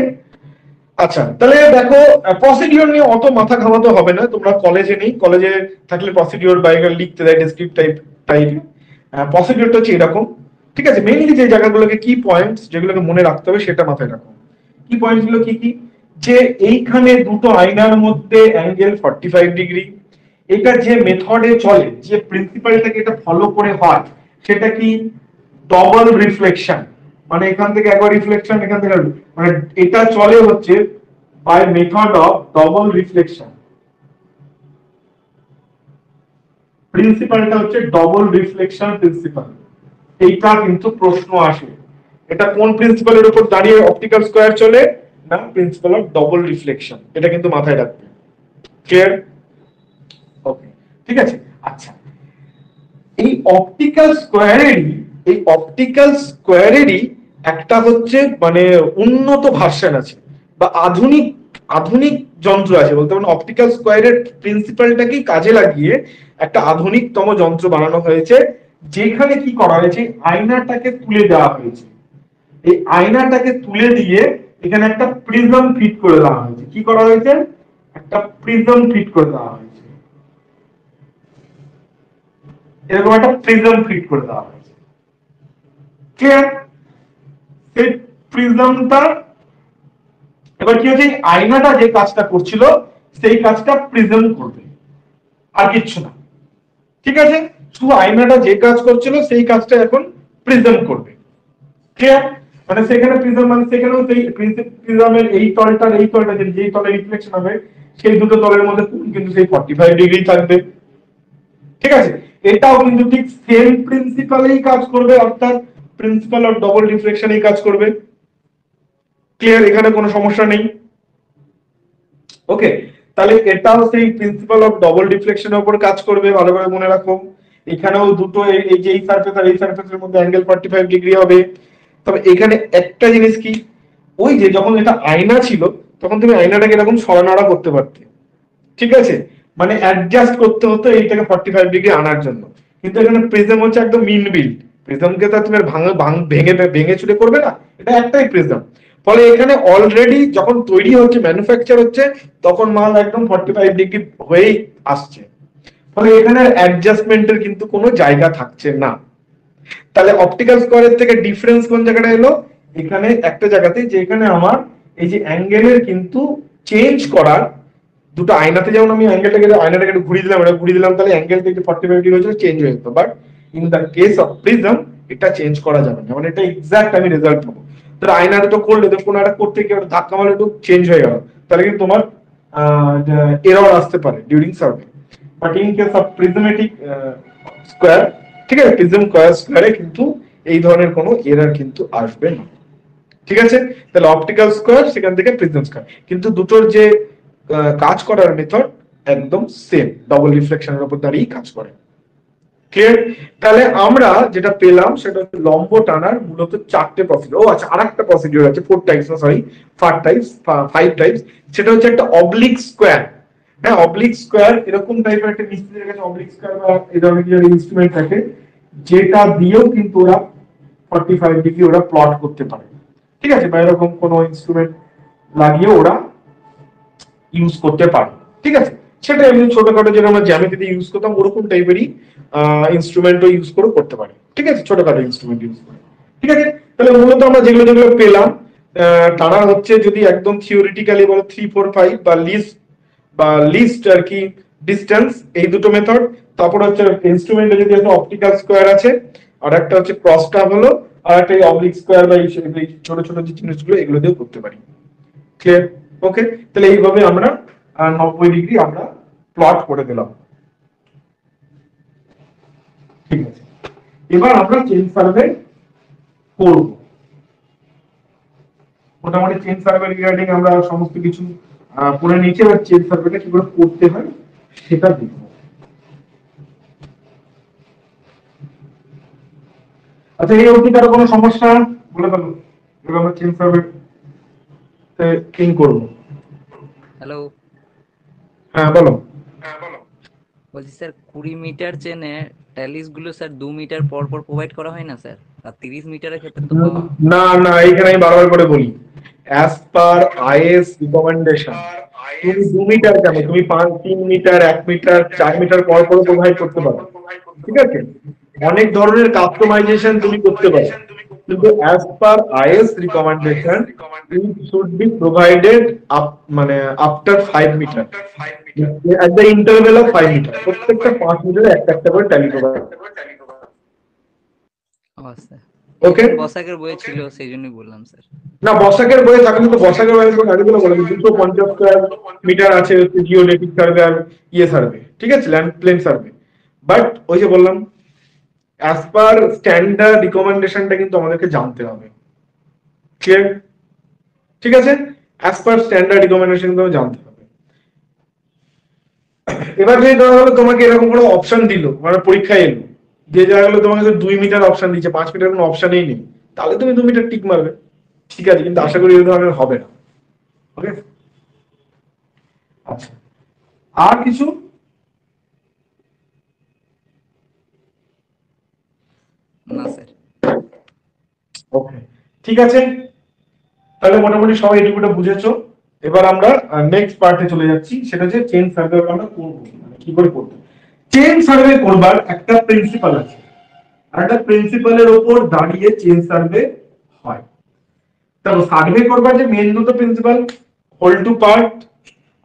আচ্ছা, তাহলে দেখো প্রসিডিওর নিয়ে অত মাথা ঘামাতে হবে না, তোমরা কলেজে নেই, কলেজে থাকলে প্রসিডিওর বাইরে লিখতে দেয় ডেসক্রিপ্ট টাইপ। প্রসিডিওরটা হচ্ছে এরকম। ঠিক আছে, মেইনলি যে জায়গাগুলোকে কি পয়েন্টস যেগুলোকে মনে রাখতে হবে সেটা মাথায় রাখো। কি পয়েন্টস গুলো কি কি, যে এইখানে দুটো আয়নার মধ্যে অ্যাঙ্গেল 45 ডিগ্রি, এটা যে মেথডে চলে, যে প্রিন্সিপালটাকে এটা ফলো করে হয় সেটা কি, ডবল রিফ্লেকশন। মানে এখান থেকে একবার রিফ্লেকশন, এখান থেকে, মানে এটা চলে হচ্ছে by method of double reflection. প্রিন্সিপালটা হচ্ছে ডবল রিফ্লেকশন প্রিন্সিপাল। এইটা কিন্তু প্রশ্ন আসে, এটা কোন প্রিন্সিপালের উপর দাঁড়িয়ে অপটিক্যাল স্কয়ার চলে, না প্রিন্সিপাল অফ ডবল রিফ্লেকশন। এটা কিন্তু মাথায় রাখবে। ক্লিয়ার? ওকে, ঠিক আছে। আচ্ছা, এই অপটিক্যাল স্কয়ারেরই একটা হচ্ছে মানে উন্নত ভার্সন আছে বা আধুনিক যন্ত্র আছে বলতে পারেন। অপটিক্যাল স্কয়ারের প্রিন্সিপালটাকেই কাজে লাগিয়ে একটা আধুনিকতম যন্ত্র বানানো হয়েছে, যেখানে কি করা হয়েছে, আয়নাটাকে তুলে দেওয়া হয়েছে। এই আয়নাটাকে তুলে দিয়ে এখানে একটা প্রিজম ফিট করে দেওয়া হয়েছে। কি করা হয়েছে? একটা প্রিজম ফিট করে দেওয়া হয়েছে। এরকম একটা প্রিজম ফিট করে দেওয়া হয়েছে। ক্লিয়ার? সেই প্রিজমটা এবার কি হচ্ছে, আয়নাটা যে কাজটা করছিল সেই কাজটা প্রিজম করবে, আর কিচ্ছু না। ঠিক আছে, শুধু আয়নাটা যে কাজ করছিল সেই কাজটা এখন প্রিজম করবে। ক্লিয়ার? মানে সেখানে প্রিজম, মানে সেখানেও সেই প্রিজমের এই তলটার এই তলটা যেই তলে রিফ্লেকশন হবে সেই দুটো তলের মধ্যে কিন্তু সেই 45 ডিগ্রি থাকবে। ঠিক আছে, এটাও কিন্তু ঠিক সেম প্রিন্সিপালেই কাজ করবে, অর্থাৎ প্রিন্সিপাল অফ ডবল রিফ্লেকশনেই কাজ করবে। ক্লিয়ার? এখানে কোনো সমস্যা নেই। ওকে, তাহলে এটাও সেই প্রিন্সিপাল অফ ডবল ডিফ্লেকশনের উপর কাজ করবে, ভালো করে মনে রাখো। এখানেও দুটো এই যে এই সারফেস আর এই সারফেসের মধ্যে অ্যাঙ্গেল 45 ডিগ্রি হবে। তবে এখানে একটা জিনিস কি, ওই যে যখন এটা আয়না ছিল তখন তুমি আয়নাটাকে এরকম সরানোড়া করতে পারতে। ঠিক আছে, মানে অ্যাডজাস্ট করতে হতো এইটাকে 45 ডিগ্রি আনার জন্য। কিন্তু এখানে প্রিজম হচ্ছে একদম মিন বিল্ড। প্রিজমকে তো তুমি ভেঙে ভেঙে চুরে করবে না, এটা একটাই প্রিজম। ফলে এখানে অলরেডি যখন তৈরি হচ্ছে, ম্যানুফ্যাকচার হচ্ছে, তখন মাল একদম 45 ডিগ্রি হয়েই আসছে। ফলে এখানে অ্যাডজাস্টমেন্টের কিন্তু কোনো জায়গা থাকছে না। তাহলে অপটিক্যাল স্কোয়ারের থেকে ডিফারেন্স কোন জায়গাটা এলো? এখানে একটা জায়গাতে, যে এখানে আমার এই যে অ্যাঙ্গেলের কিন্তু চেঞ্জ করার দুটো আয়নাতে, যেমন আমি আয়নাটাকে একটু ঘুরিয়ে দিলাম, এটা ঘুরিয়ে দিলাম, তাহলে অ্যাঙ্গেলটা একটু 45 ডিগ্রি হয়েছিল, চেঞ্জ হয়ে যেত। But in the case of prism এটা চেঞ্জ করা যাবে না, মানে এটা এক্সাক্ট আমি রেজাল্ট পাবো। তাহলে আয়নাটা তো করলে তো কোনো একটা করতে গিয়ে ধাক্কা মারলে একটু চেঞ্জ হয়ে গেল, তাহলে কিন্তু তোমার এরর আসতে পারে during survey. But in case of prismatic square, ঠিক আছে, প্রিজম স্কোয়ারে কিন্তু এই ধরনের কোনো এরর কিন্তু আসবে না। ঠিক আছে, তাহলে অপটিক্যাল স্কোয়ার, সেখান থেকে প্রিজম স্কোয়ার, কিন্তু দুটোর যে কাজ করার মেথড একদম সেম, ডবল রিফ্লেকশনের উপর দাঁড়িয়ে কাজ করে। ক্লিয়ার? তাহলে আমরা যেটা পেলাম সেটা হচ্ছে লম্ব টানার মূলত চারটে প্রসিডিউর। ও আচ্ছা, আরেকটা প্রসিডিউর আছে, 4 টাইপস, সরি 5 টাইপস। সেটা হচ্ছে একটা অবলিক স্কোয়ার। হ্যাঁ, অবলিক স্কোয়ার এরকম টাইপের একটা মিস্ত্রির কাছে অবলিক স্কোয়ার বা এই ধরনের ইনস্ট্রুমেন্ট থাকে, যেটা দিয়েও কিন্তু ওরা 45 ডিগ্রি ওরা প্লট করতে পারে। ঠিক আছে, বা এরকম কোনো ইনস্ট্রুমেন্ট লাগিয়ে ওরা ইউজ করতে পারে। ঠিক আছে, সেটা এমনি ছোটখাটো যেটা আমরা জ্যামিতিতে ইউজ করতাম ওরকম টাইপেরই ইনস্ট্রুমেন্টও ইউজ করে করতে পারে। ঠিক আছে, ছোটখাটো ইনস্ট্রুমেন্ট ইউজ করে। ঠিক আছে, তাহলে মূলত আমরা যেগুলো যেগুলো পেলাম, তারা হচ্ছে যদি একদম থিওরিটিক্যালি বলো 3, 4, 5 বা লিস্ট আর কি ডিস্টেন্স, এই দুটো মেথড। তারপর হচ্ছে ইনস্ট্রুমেন্টে যদি একটা অপটিক্যাল স্কোয়ার আছে, আর একটা হচ্ছে ক্রস টাব হলো, আর একটা অবলিক স্কোয়ার বা এই ছোট ছোট যে জিনিসগুলো এগুলো দিয়েও করতে পারি। ক্লিয়ার? ওকে, তাহলে এইভাবে আমরা 90 ডিগ্রি আমরা প্লট করে দিলাম। ঠিক আছে, এবার আমরা চেন সার্ভে করব। মোটামুটি চেন সার্ভে রিগার্ডিং আমরা সমস্ত কিছু পড়ে নিয়েছি, এবার চেন সার্ভেটা কি করে করতে হয় সেটা দেখব। আচ্ছা, এই অবধি কারো কোনো সমস্যা বলে ফেলো, এবার আমরা চেন সার্ভে ক্লিন করব। হ্যালো, হ্যাঁ বলো। বলছি স্যার 20 মিটার চেনে ট্যালিস গুলো স্যার 2 মিটার পর পর প্রোভাইড করা হয় না স্যার? আর 30 মিটারের ক্ষেত্রে তো না না, এইখানে আমি বারবার করে বলি, অ্যাজ পার আইএস রিকমেন্ডেশন তুমি 2 মিটার কেন, তুমি 3 মিটার, 1 মিটার, 4 মিটার পর পর প্রোভাইড করতে পারো। ঠিক আছে, অনেক ধরনের কাস্টমাইজেশন তুমি করতে পারো, কিন্তু as per IS recommendation it should be provided up, মানে after 5 metre, at the interval of 5 metre, প্রত্যেকটা 5 মিটারে একটা একটা করে ট্যালি প্রোভাইড। স্যার ওকে, এটা বসাকের বইয়ে ছিল সেই জন্যই বললাম স্যার। না বসাকের বইয়ে থাকলে তো বসাকের বইয়ে গাড়িগুলো বলে 250 স্কোয়ার মিটার আছে জিওডেটিক সার্ভে আর ইয়ে সার্ভে, ঠিক আছে, ল্যান্ড প্লেন সার্ভে। বাট ওই যে বললাম, অ্যাজ পার স্ট্যান্ডার্ড রিকমেন্ডেশনটা কিন্তু আমাদেরকে জানতে হবে। ক্লিয়ার? ঠিক আছে, অ্যাজ পার স্ট্যান্ডার্ড রিকমেন্ডেশন কিন্তু জানতে হবে। এবার যদি ধরা হলো তোমাকে এরকম কোনো অপশন দিল, মানে পরীক্ষায় এলো যে জায়গাগুলো তোমাকে 2 মিটার অপশন দিচ্ছে, 5 মিটার কোনো অপশনই নেই, তাহলে তুমি 2 মিটার টিক মারবে। ঠিক আছে, কিন্তু আশা করি এই ধরনের হবে না। ওকে, আচ্ছা, আর কিছু? না স্যার। ওকে, ঠিক আছে, তাহলে মোটামুটি সবাই এটুকুটা বুঝেছো। এবার আমরা নেক্সট পার্টে চলে যাচ্ছি, সেটা হচ্ছে চেইন সার্ভে আমরা করবো মানে কি করে করতে। চেইন সার্ভে করবার একটা প্রিন্সিপাল আছে, আর একটা প্রিন্সিপালের উপর দাঁড়িয়ে চেইন সার্ভে হয়। তাহলে সার্ভে করবার যে মেন দুটো প্রিন্সিপাল, হোল টু পার্ট,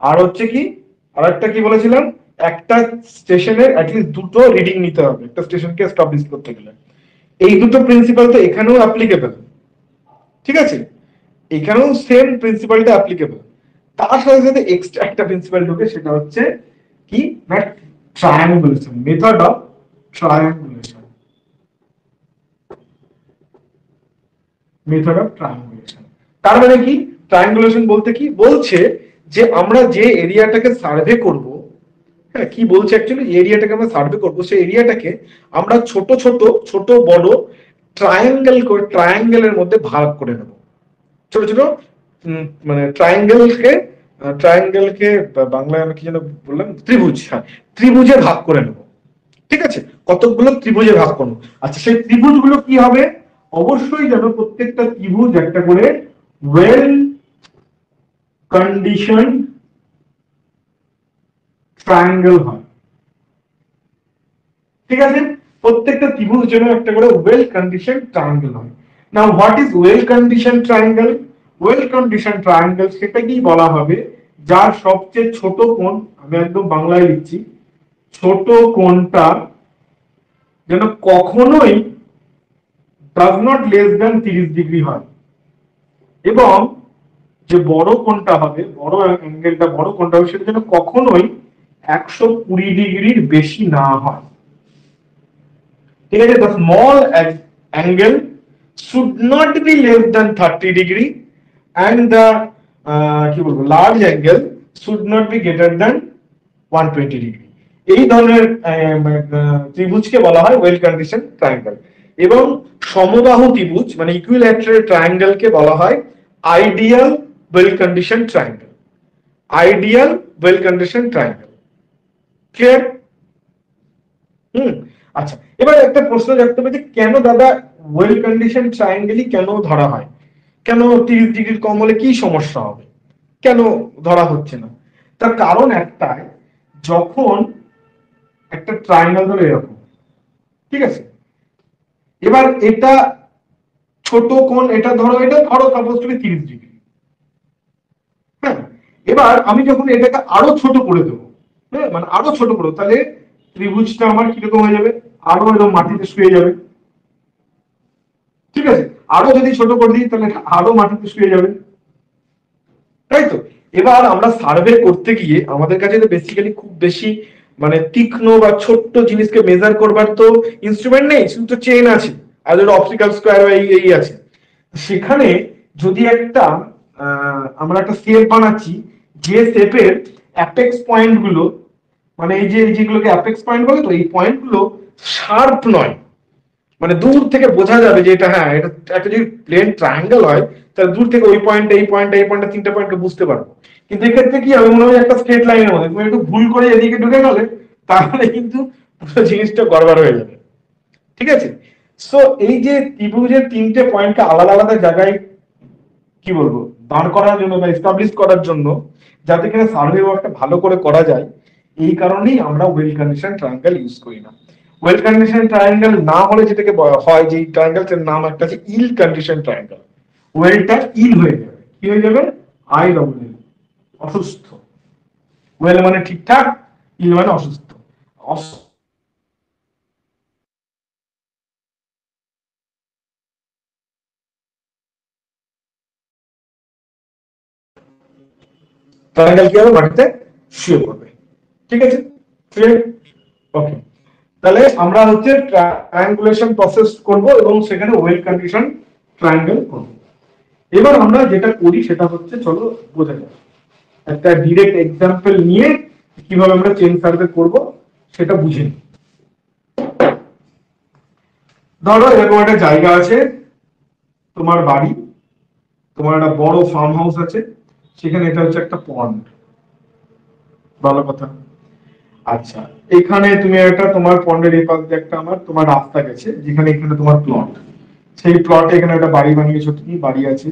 আর হচ্ছে কি আর একটা কি বলেছিলাম, একটা স্টেশনের অ্যাটলিস্ট দুটো রিডিং নিতে হবে একটা স্টেশনকে এস্টাবলিশ করতে গেলে। এই দুটো প্রিন্সিপাল তো এখানেও অ্যাপ্লিকেবল, ঠিক আছে, এখানেও সেম প্রিন্সিপালটা অ্যাপ্লিকেবল। তার সাথে সাথে এক্সট্রা একটা প্রিন্সিপাল ঢোকে, সেটা হচ্ছে কি না triangulation, method of triangulation, method of triangulation. তার মানে কি, ট্রায়াঙ্গুলেশন বলতে কি বলছে, যে আমরা যে এরিয়াটাকে সার্ভে করব, হ্যাঁ কি বলছে অ্যাকচুয়ালি, এরিয়াটাকে আমরা সার্ভে করব, সেই এরিয়াটাকে আমরা ছোট ছোট ছোট বড় ট্রায়াঙ্গেল করে ট্রায়াঙ্গেলের মধ্যে ভাগ করে নেব, ছোট ছোট মানে ট্রায়াঙ্গেলকে বাংলায় আমি কি যেন বললাম, ত্রিভুজ, হ্যাঁ ত্রিভুজে ভাগ করে নেব, ঠিক আছে, কতগুলো ত্রিভুজে ভাগ করবো। আচ্ছা সেই ত্রিভুজগুলো কি হবে, অবশ্যই যেন প্রত্যেকটা ত্রিভুজ একটা করে ওয়েল কন্ডিশন ট্রায়াঙ্গেল হয়, ঠিক আছে, প্রত্যেকটা ত্রিভুজ যেন একটা করে ওয়েল কন্ডিশন ট্রায়াঙ্গেল হয়। Now what is well condition triangle? Well condition triangle সেটাকেই বলা হবে যার সবচেয়ে ছোট কোণ, আমি একদম বাংলায় লিখছি, ছোট কোণটা যেন কখনোই does not less than 30 degree হয়, এবং যে বড় কোণটা হবে, বড় অ্যাঙ্গেলটা, বড় কোণটা হবে, সেটা যেন কখনোই 120 ডিগ্রির বেশি না হয়, ঠিক আছে। The small angle should not be less than 30 degree and the কি বলবো large angle should not be greater than 120 degree. এই ধরনের ত্রিভুজকে বলা হয় ওয়েল কন্ডিশন ট্রায়াঙ্গেল, এবং সমবাহু ত্রিভুজ মানে ইকুইল্যাটারাল ট্রায়াঙ্গেলকে বলা হয় ideal well condition triangle, ideal well condition triangle, clear? আচ্ছা, এবার একটা প্রশ্ন রাখতে হবে যে কেন দাদা ওয়েল কন্ডিশন ট্রায়াঙ্গেলই কেন ধরা হয়, কেন 30 ডিগ্রির কম হলে কি সমস্যা হবে, কেন ধরা হচ্ছে না? তার কারণ একটাই, যখন একটা ট্রায়াঙ্গেল ধরো এরকম, ঠিক আছে, এবার এটা ছোট কোণ, এটা ধরো সাপোজ টু বি 30 ডিগ্রি, হ্যাঁ, এবার আমি যখন এটাকে আরো ছোট করে দেবো, হ্যাঁ মানে আরো ছোট করে, তাহলে ত্রিভুজটা আমার কিরকম হয়ে যাবে, আরো এরকম মাটিতে শুয়ে যাবে, ঠিক আছে, আরো যদি ছোট করে দিই তাহলে আরো মাটিতে শুয়ে যাবে, তাই তো। এবার আমরা সার্ভে করতে গিয়ে আমাদের কাছে তো বেসিক্যালি খুব বেশি মানে তীক্ষ্ণ বা ছোট্ট জিনিসকে মেজার করবার তো ইনস্ট্রুমেন্ট নেই, শুধু তো চেইন আছে আর অপটিক্যাল স্কোয়ার এই আছে। সেখানে যদি একটা আমরা একটা শেপ বানাচ্ছি, যে শেপের অ্যাপেক্স পয়েন্ট গুলো, মানে এই যে যেগুলোকে অ্যাপেক্স পয়েন্ট বলে, তো এই পয়েন্ট গুলো শার্প নয়, মানে দূর থেকে বোঝা যাবে যে এটা, হ্যাঁ এটা একটা যদি প্লেন ট্রায়াঙ্গেল হয় তাহলে দূর থেকে ওই পয়েন্ট এই পয়েন্ট এই পয়েন্ট তিনটা পয়েন্টকে বুঝতে পারবো। কিন্তু এক্ষেত্রে কি হবে, মনে হয় একটা স্ট্রেট লাইনের মধ্যে তুমি একটু ভুল করে এদিকে ঢুকে গেলে তাহলে কিন্তু পুরো জিনিসটা গড়বড় হয়ে যাবে, ঠিক আছে। সো এই যে ত্রিভুজের তিনটে পয়েন্টকে আলাদা আলাদা জায়গায় কি বলবো দাঁড় করার জন্য বা এস্টাবলিশ করার জন্য, যাতে কিনা সার্ভে ওয়ার্কটা ভালো করে করা যায়, এই কারণেই আমরা ওয়েল কন্ডিশন ট্রায়াঙ্গেল ইউজ করি না। ওয়েল কন্ডিশন ট্রায়াঙ্গেল না হলে যেটাকে হয়, যে ট্রায়াঙ্গেলের নাম একটা আছে ইল কন্ডিশন ট্রায়াঙ্গেল, ওয়েলটা ইল হয়ে যাবে, কি হয়ে যাবে, আই ডবল এল, অসুস্থ। ওয়েল মানে ঠিকঠাক, ইল মানে অসুস্থ। ট্রায়াঙ্গেল কি হবে, মাটিতে শুয়ে পড়বে, ঠিক আছে, ক্লিয়ার? ওকে, তাহলে আমরা হচ্ছে ট্রায়াঙ্গুলেশন প্রসেস করব এবং সেখানে ওয়েল কন্ডিশন ট্রায়াঙ্গেল করব। এবার আমরা যেটা করি সেটা হচ্ছে, চলো বোঝা যাক একটা ডিরেক্ট এক্সাম্পল নিয়ে কিভাবে আমরা চেইন সার্ভে করব সেটা বুঝে নিই। ধরো এরকম একটা জায়গা আছে, তোমার বাড়ি, তোমার একটা বড় ফার্ম হাউস আছে, সেখানে এটা হচ্ছে একটা পন্ড, ভালো কথা। আচ্ছা, এখানে তুমি একটা তোমার পন্ডের এই পাশ দিয়ে একটা আমার তোমার রাস্তা গেছে, যেখানে এখানে তোমার প্লট, সেই প্লটে এখানে একটা বাড়ি বানিয়েছো, তুমি বাড়ি আছে,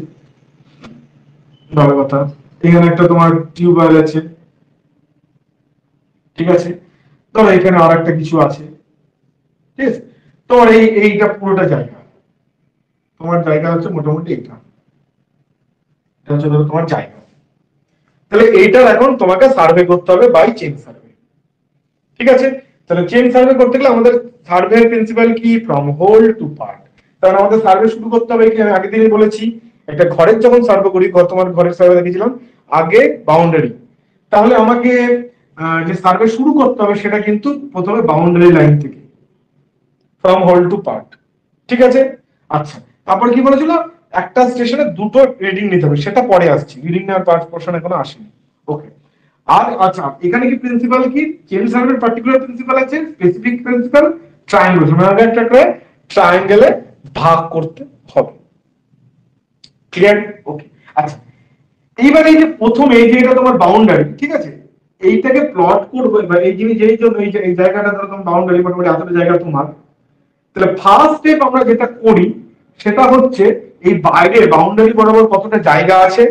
ভালো কথা। এখানে একটা তোমার টিউবওয়েল আছে, ঠিক আছে। ধরো এখানে আর একটা কিছু আছে, ঠিক আছে। তোমার এইটা পুরোটা জায়গা, তোমার জায়গা হচ্ছে মোটামুটি এটা, এটা হচ্ছে ধরো তোমার জায়গা। তাহলে এইটার এখন তোমাকে সার্ভে করতে হবে বাই চেন সার্ভে, ঠিক আছে। তাহলে চেন সার্ভে করতে গেলে আমাদের সার্ভে প্রিন্সিপাল কি, ফ্রম হোল টু পার্ট। কারণ আমাদের সার্ভে শুরু করতে হবে কি, আমি আগের দিনই বলেছি, একটা ঘরের যখন সার্ভে করি, তোমার ঘরের সার্ভে দেখেছিলাম আগে বাউন্ডারি, তাহলে আমাকে যে সার্ভে শুরু করতে হবে সেটা কিন্তু প্রথমে বাউন্ডারি লাইন থেকে, ফ্রম হোল টু পার্ট, ঠিক আছে। আচ্ছা, তারপর কি বলেছিল, একটা স্টেশনে দুটো রিডিং নিতে হবে, সেটা পরে আসছি, রিডিং নেওয়ার পার্ট পোর্শন এখনো আসেনি, ওকে। আর আচ্ছা, এখানে কি প্রিন্সিপাল কি, চেন সার্ভের পার্টিকুলার প্রিন্সিপাল আছে, স্পেসিফিক প্রিন্সিপাল ট্রায়াঙ্গেল, মানে একটা ট্রায়াঙ্গেলে ভাগ করতে হবে, ক্লিয়ার, ওকে। আচ্ছা, এইবার এই যে প্রথম এই যে এটা তোমার বাউন্ডারি, ঠিক আছে, এইটাকে প্লট করবো, এবার এই জিনিস যেই জন্য এই জায়গাটা ধরো তোমার বাউন্ডারি, মোটামুটি এতটা জায়গা তোমার। তাহলে ফার্স্ট স্টেপ আমরা যেটা করি সেটা হচ্ছে এই বাইরে বাউন্ডারি বরাবর কতটা জায়গা আছে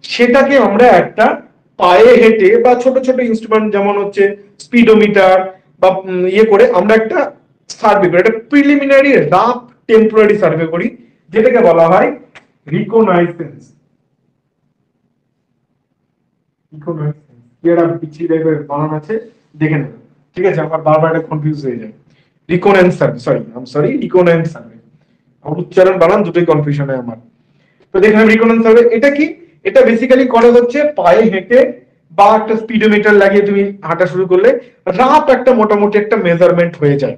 সেটাকে আমরা একটা পায়ে হেঁটে বা ছোট ছোট ইনস্ট্রুমেন্ট যেমন হচ্ছে স্পিডোমিটার বা ইয়ে করে আমরা একটা সার্ভে করি, একটা প্রিলিমিনারি রাফ টেম্পোরারি সার্ভে করি, যেটাকে বলা হয় রিকনাইসেন্স। এটা পিছিয়ে টাইপের বানান আছে, দেখে নেবেন, ঠিক আছে। আমার বারবার এটা কনফিউজ হয়ে যায়। রিকনেন্স সার্ভে, সরি রিকনেন্স সার্ভে, আমার উচ্চারণ বানান দুটোই কনফিউশন হয় আমার। তো দেখলাম রিকনেন্স সার্ভে এটা কি, এটা বেসিক্যালি করে হচ্ছে পায়ে হেঁটে বা একটা স্পিডোমিটার লাগিয়ে তুমি হাঁটা শুরু করলে রাফ একটা মোটামুটি একটা মেজারমেন্ট হয়ে যায়।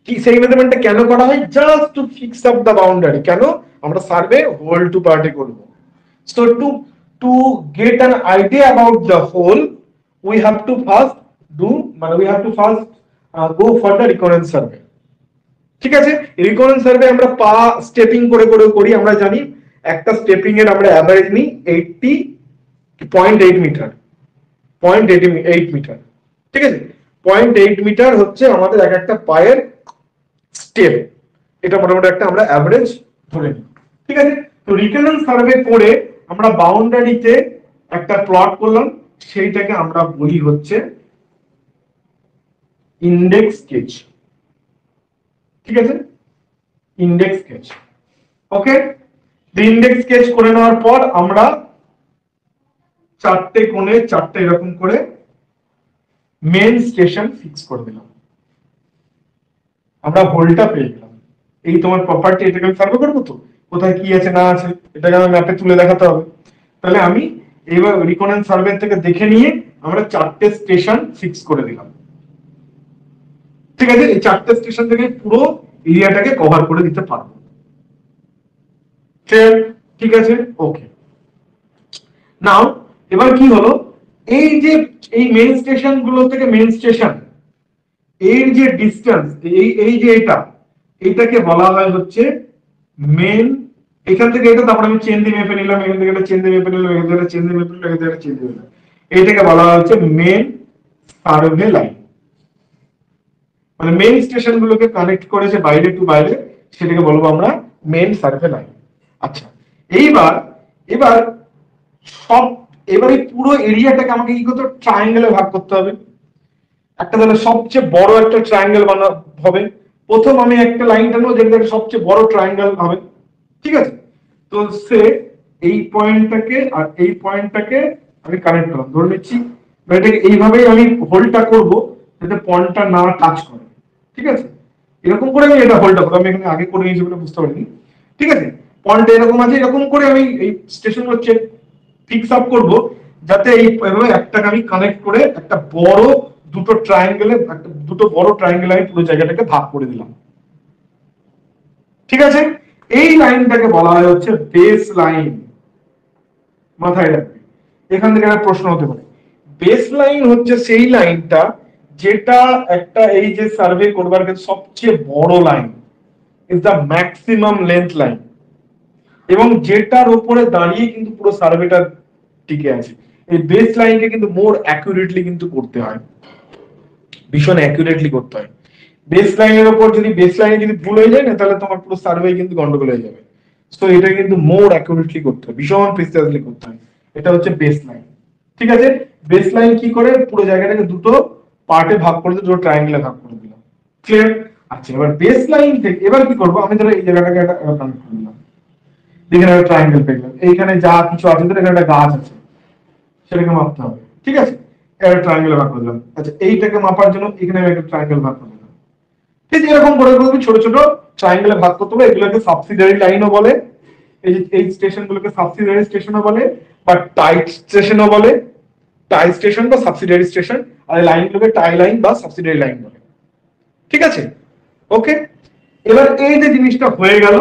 কি সেই মেজারমেন্টটা কেন করা হয়, just to fix up the boundary. কেন, আমরা সার্ভে হোল টু পার্টে করব। So to get an idea about the whole, we have to first go for the recurrence survey, ঠিক আছে। রিকনেন্স সার্ভে আমরা পা স্টেপিং করে করে করি, আমরা জানি একটা স্টেপিং এর আমরা অ্যাভারেজ নিই 80.8 মিটার, 0.8 মিটার, ঠিক আছে। 0.8 মিটার হচ্ছে আমাদের এক একটা পায়ের স্টেপ, এটা মোটামুটি একটা আমরা অ্যাভারেজ ধরে নিই, ঠিক আছে। তো রিকনেন্স সার্ভে করে আমরা বাউন্ডারিতে একটা প্লট করলাম, সেইটাকে আমরা বলি হচ্ছে ইন্ডেক্স স্কেচ, ঠিক আছে, ইন্ডেক্স স্কেচ, ওকে। ইন্ডেক্স স্কেচ করে নেওয়ার পর আমরা চারটে কোণে চারটে এরকম করে মেন স্টেশন ফিক্স করে দিলাম, আমরা হোলটা পেয়ে গেলাম। এই তোমার প্রপার্টি, এটাকে আমি সার্ভে করবো, তো কোথায় কি আছে না আছে এটাকে আমি ম্যাপে তুলে দেখাতে হবে। তাহলে আমি এইবার রিকনেন্স সার্ভে থেকে দেখে নিয়ে আমরা চারটে স্টেশন ফিক্স করে দিলাম, ঠিক আছে। এই চারটে স্টেশন থেকে পুরো এরিয়াটাকে কভার করে দিতে পারবো, ঠিক আছে, ওকে। নাও এবার কি হলো, এই যে এই মেন স্টেশন গুলো থেকে মেন স্টেশন এর যে ডিসটেন্স, এই যে এইটাকে বলা হয় হচ্ছে মেন। এখান থেকে এটা, তারপর আমি চেন দিয়ে মেপে নিলাম, এখান থেকে একটা চেন দিয়ে মেপে নিলাম, এখান থেকে চেন দিয়ে মেপে নিলাম, এখান থেকে চেন দিয়ে নিলাম, এইটাকে বলা হচ্ছে মেন সার্ভে লাইন। মানে মেন স্টেশন গুলোকে কানেক্ট করেছে বাইরে টু বাইরে, সেটাকে বলবো আমরা মেন সার্ভে লাইন। আচ্ছা, এবার সব এবারে পুরো এরিয়াটাকে আমাকে কি করতে হবে, ট্রায়াঙ্গেলে ভাগ করতে হবে। একটা তাহলে সবচেয়ে বড় একটা ট্রায়াঙ্গেল হবে। প্রথম আমি একটা লাইন টানবো যেটা সবচেয়ে বড় ট্রায়াঙ্গেল হবে, ঠিক আছে। তো সে এই পয়েন্টটাকে আর এই পয়েন্টটাকে আমি কানেক্ট করলাম, ধরে নিচ্ছি এটাকে এইভাবেই আমি হোল্ডটা করব যাতে পয়েন্টটা না টাচ করে, ঠিক আছে। এরকম করে আমি এটা হোল্ডটা করবো, আমি এখানে আগে করে নিয়েছি বলে বুঝতে পারিনি, ঠিক আছে। পয়েন্ট এরকম আছে, এরকম করে আমি এই স্টেশনগুলো চেক ফিক্স আপ করবো যাতে এইভাবে একটাকে আমি কানেক্ট করে একটা বড় দুটো বড় ট্রায়াঙ্গেলে আমি পুরো জায়গাটাকে ভাগ করে দিলাম, ঠিক আছে। এই লাইনটাকে বলা হয় হচ্ছে বেস লাইন, মাথায় রাখবে। এখান থেকে একটা প্রশ্ন হতে পারে, বেস লাইন হচ্ছে সেই লাইনটা যেটা একটা এই যে সার্ভে করবার ক্ষেত্রে সবচেয়ে বড় line, is the maximum length line, এবং যেটার উপরে দাঁড়িয়ে কিন্তু পুরো সার্ভেটা টিকে আছে। এই বেস লাইনকে কিন্তু মোর অ্যাকুরেটলি কিন্তু করতে হয়, ভীষণ অ্যাকুরেটলি করতে হয়। বেস লাইনের উপর যদি বেস লাইনে যদি ভুল হয়ে যায় না, তাহলে তোমার পুরো সার্ভে কিন্তু গন্ডগোল হয়ে যাবে। তো এটা কিন্তু মোর অ্যাকুরেটলি করতে হয়, ভীষণ প্রিসাইজলি করতে হয়। এটা হচ্ছে বেস লাইন। ঠিক আছে, বেস লাইন কি করে পুরো জায়গাটাকে দুটো পার্টে ভাগ করে দিল, দুটো ট্রায়াঙ্গেলে ভাগ করে দিলাম। ক্লিয়ার? আচ্ছা, এবার বেস লাইন থেকে এবার কি করবো, আমি ধরো এই জায়গাটাকে একটা কানেক্ট করে দিলাম, এখানে একটা ট্রায়াঙ্গেল পেলাম, এইখানে যা কিছু আছে ধরো এখানে একটা গাছ আছে, সেটাকে মাপতে হবে। ঠিক আছে, একটা ট্রায়াঙ্গেলে ভাগ করে দিলাম। আচ্ছা, এইটাকে মাপার জন্য এখানে আমি একটা ট্রায়াঙ্গেল ভাগ করে দিলাম। ঠিক এরকম করে তুমি ছোট ছোট ট্রায়াঙ্গেলে ভাগ করতে হবে। এগুলোকে সাবসিডিয়ারি লাইনও বলে, এই যে এই স্টেশন গুলোকে সাবসিডিয়ারি স্টেশনও বলে, বা টাইট স্টেশনও বলে, টাই স্টেশন বা সাবসিডিয়ারি স্টেশন, আর এই লাইনগুলোকে টাই লাইন বা সাবসিডিয়ারি লাইন বলে। ঠিক আছে, ওকে। এবার এই যে জিনিসটা হয়ে গেল,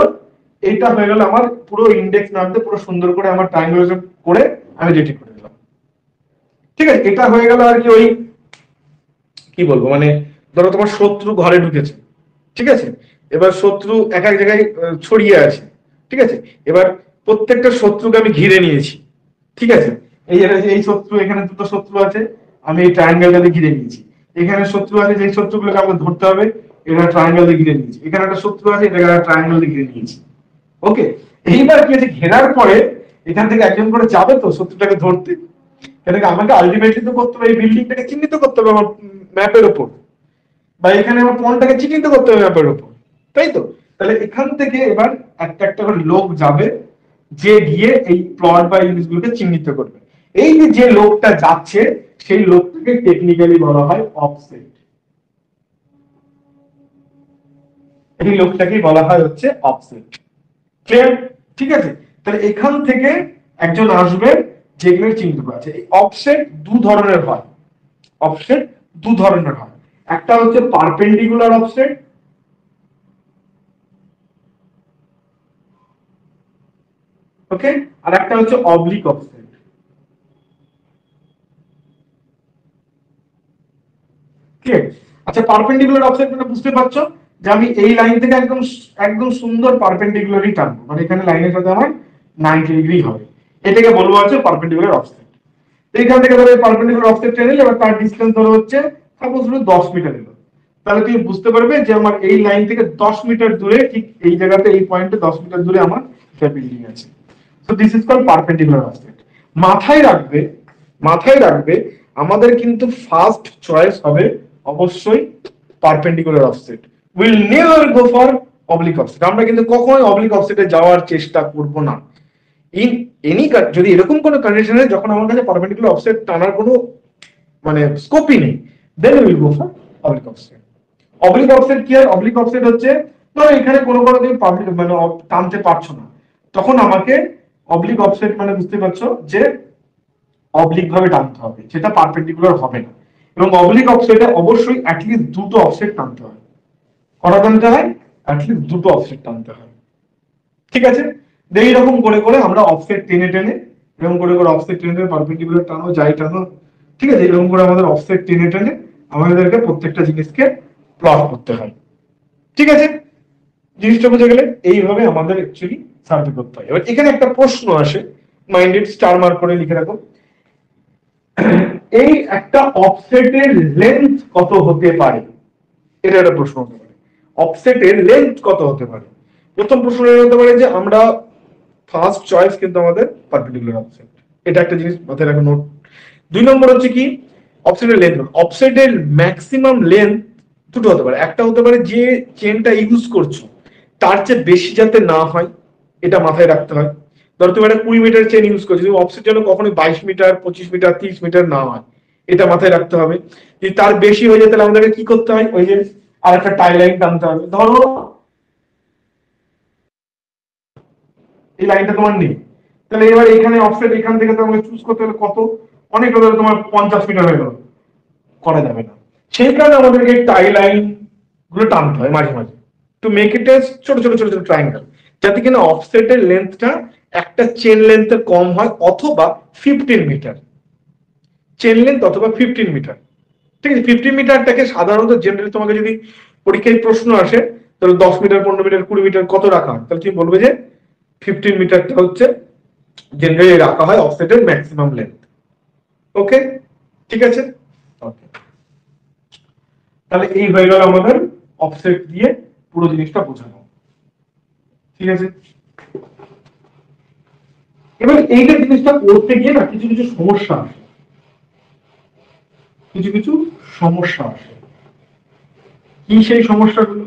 এইটা হয়ে গেল আমার পুরো ইন্ডেক্স নামতে পুরো সুন্দর করে আমার ট্রায়াঙ্গুলেশন করে আমি রেডি করে দিলাম। ঠিক আছে, এটা হয়ে গেল আর কি, ওই কি বলবো মানে ধরো তোমার শত্রু ঘরে ঢুকেছে। ঠিক আছে, এবার শত্রু এক এক জায়গায় ছড়িয়ে আছে। ঠিক আছে, এবার প্রত্যেকটা শত্রুকে আমি ঘিরে নিয়েছি। ঠিক আছে, এই শত্রু, এখানে দুটো শত্রু আছে, আমি এই ট্রায়াঙ্গেলটাকে ঘিরে নিয়েছি। এখানে শত্রু আছে, যে শত্রুগুলোকে আমাকে ধরতে হবে, এটা ট্রায়াঙ্গেল দিয়ে ঘিরে নিয়েছি। এখানে একটা শত্রু আছে, এটাকে ট্রায়াঙ্গেল দিয়ে ঘিরে নিয়েছি। ওকে, এইবার কি আছে, ঘেরার পরে এখান থেকে একজন করে যাবে তো শত্রুটাকে ধরতে, এটাকে আমাকে আলটিমেটলি তো করতে হবে, এই বিল্ডিংটাকে চিহ্নিত করতে হবে আমার ম্যাপের উপর, বা এখানে আমার পয়েন্টটাকে চিহ্নিত করতে হবে ম্যাপের উপর, তাই তো? তাহলে এখান থেকে এবার একটা একটা করে লোক যাবে, যে গিয়ে এই প্লট বা জিনিসগুলোকে চিহ্নিত করবে। এই যে লোকটা যাচ্ছে, সেই লোকটাকে টেকনিক্যালি বলা হয় অফসেট। এই লোকটাকেই বলা হয় হচ্ছে অফসেট। ক্লিয়ার? ঠিক আছে, তাহলে এখান থেকে একজন আসবে, যেগুলো চিহ্নিত করা আছে। এই অফসেট দু ধরনের হয়, অফসেট দু ধরনের হয়। একটা হচ্ছে পারপেন্ডিকুলার অফসেট, ওকে, আর একটা হচ্ছে অবলিক অফসেট। ক্লিয়ার? আচ্ছা, পারপেন্ডিকুলার অফসেট মানে বুঝতে পারছো যে আমি এই লাইন থেকে একদম একদম সুন্দর পারপেন্ডিকুলারই টানবো, মানে এখানে লাইনের সাথে আমার 90 ডিগ্রি হবে, এটাকে বলবো হচ্ছে পারপেন্ডিকুলার অফসেট। এইখান থেকে ধরো পারপেন্ডিকুলার অফসেট টেনে নিলে, এবার তার ডিসটেন্স ধরো হচ্ছে সাপোজ 10 মিটার এলো, তাহলে তুমি বুঝতে পারবে যে আমার এই লাইন থেকে 10 মিটার দূরে, ঠিক এই জায়গাতে এই পয়েন্টে 10 মিটার দূরে আমার একটা বিল্ডিং আছে। So this is called perpendicular offset. মাথায় রাখবে, মাথায় রাখবে, আমাদের কিন্তু ফার্স্ট চয়েস হবে অবশ্যই perpendicular offset. Will never go for oblique offset. আমরা কিন্তু কখনোই অবলিক অফসেটে যাওয়ার চেষ্টা করব না। ইন এনি, যদি এরকম কোনো কন্ডিশনে যখন আমার কাছে পারপেন্ডিকুলার অফসেট টানার কোনো মানে স্কোপই নেই, then will go for oblique offset. Oblique offset কি হয়? অবলিক অফসেট হচ্ছে ধরো এখানে কোনো তুমি মানে টানতে পারছো না, তখন আমাকে অবলিক অফসেট মানে বুঝতে পারছো যে অবলিক ভাবে টানতে হবে, সেটা পারপেন্ডিকুলার হবে না। এবং অবলিক অফসেটে অবশ্যই অ্যাটলিস্ট দুটো অফসেট টানতে হয়। কটা টানতে হয়? অ্যাটলিস্ট দুটো অফসেট টানতে হয়। ঠিক আছে, এইরকম করে করে আমরা অফসেট টেনে টেনে, এরকম করে করে অফসেট টেনে টেনে পারপেন্ডিকুলার টানো, যাই টানো, ঠিক আছে, এরকম করে আমাদের অফসেট টেনে টেনে আমাদেরকে প্রত্যেকটা জিনিসকে প্লট করতে হয়। ঠিক আছে, জিনিসটা বুঝে গেলে এইভাবে আমাদের অ্যাকচুয়ালি সার্ভে করতে হয়। এবার এখানে একটা প্রশ্ন আসে, মাইন্ডেড স্টার মার্ক করে লিখে রাখো, এই একটা অফসেটের লেন্থ কত হতে পারে? এটা একটা প্রশ্ন হতে পারে, অফসেটের লেন্থ কত হতে পারে। প্রথম প্রশ্ন হতে পারে যে আমরা ফার্স্ট চয়েস কিন্তু আমাদের পারপেন্ডিকুলার অফসেট, এটা একটা জিনিস মাথায় রাখো, নোট। 2 নম্বর হচ্ছে কি, অফসেটের লেন্থ। অফসেটের ম্যাক্সিমাম লেন্থ দুটো হতে পারে, একটা হতে পারে যে চেনটা ইউজ করছো তার চেয়ে বেশি যাতে না হয়, এটা মাথায় রাখতে হয়। ধরো তুমি একটা 20 মিটার চেন ইউজ করছো, অফসেট যেন কখনোই 22 মিটার 25 মিটার 30 মিটার না হয়, এটা মাথায় রাখতে হবে। যদি তার বেশি হয়ে যায় তাহলে আমাদেরকে কি করতে হয়, ওই যে আর একটা টাই লাইন টানতে হবে। ধরো এই লাইনটা তোমার নেই, তাহলে এবার এখানে অফসেট এখান থেকে তোমাকে চুজ করতে হলে কত, অনেক হলে তোমার 50 মিটার হয়ে গেল, করা যাবে না। সেই কারণে আমাদেরকে টাই লাইন গুলো টানতে হয় মাঝে মাঝে, টু মেক ইট এস ছোট ছোট ছোট ছোট ট্রায়াঙ্গেল, যাতে কিনা অফসেটের লেন্থটা একটা চেন লেন্থের কম হয়, অথবা 15 মিটার চেন লেন্থ, অথবা 15 মিটার। ঠিক আছে, 15 মিটারটাকে সাধারণত জেনারেলি তোমাকে যদি পরীক্ষায় প্রশ্ন আসে, তাহলে 10 মিটার 15 মিটার 20 মিটার কত রাখা হয়, তাহলে তুমি বলবে যে 15 মিটারটা হচ্ছে জেনারেলি রাখা হয় অফসেটের ম্যাক্সিমাম লেন্থ। ওকে, ঠিক আছে। ওকে, তাহলে এই হয়ে গেল আমাদের অফসেট দিয়ে পুরো জিনিসটা বোঝানো, ঠিক আছে। এবার এইটা জিনিসটা করতে গিয়ে না কিছু কিছু সমস্যা আসে, কিছু কিছু সমস্যা আসে। কি সেই সমস্যাগুলো?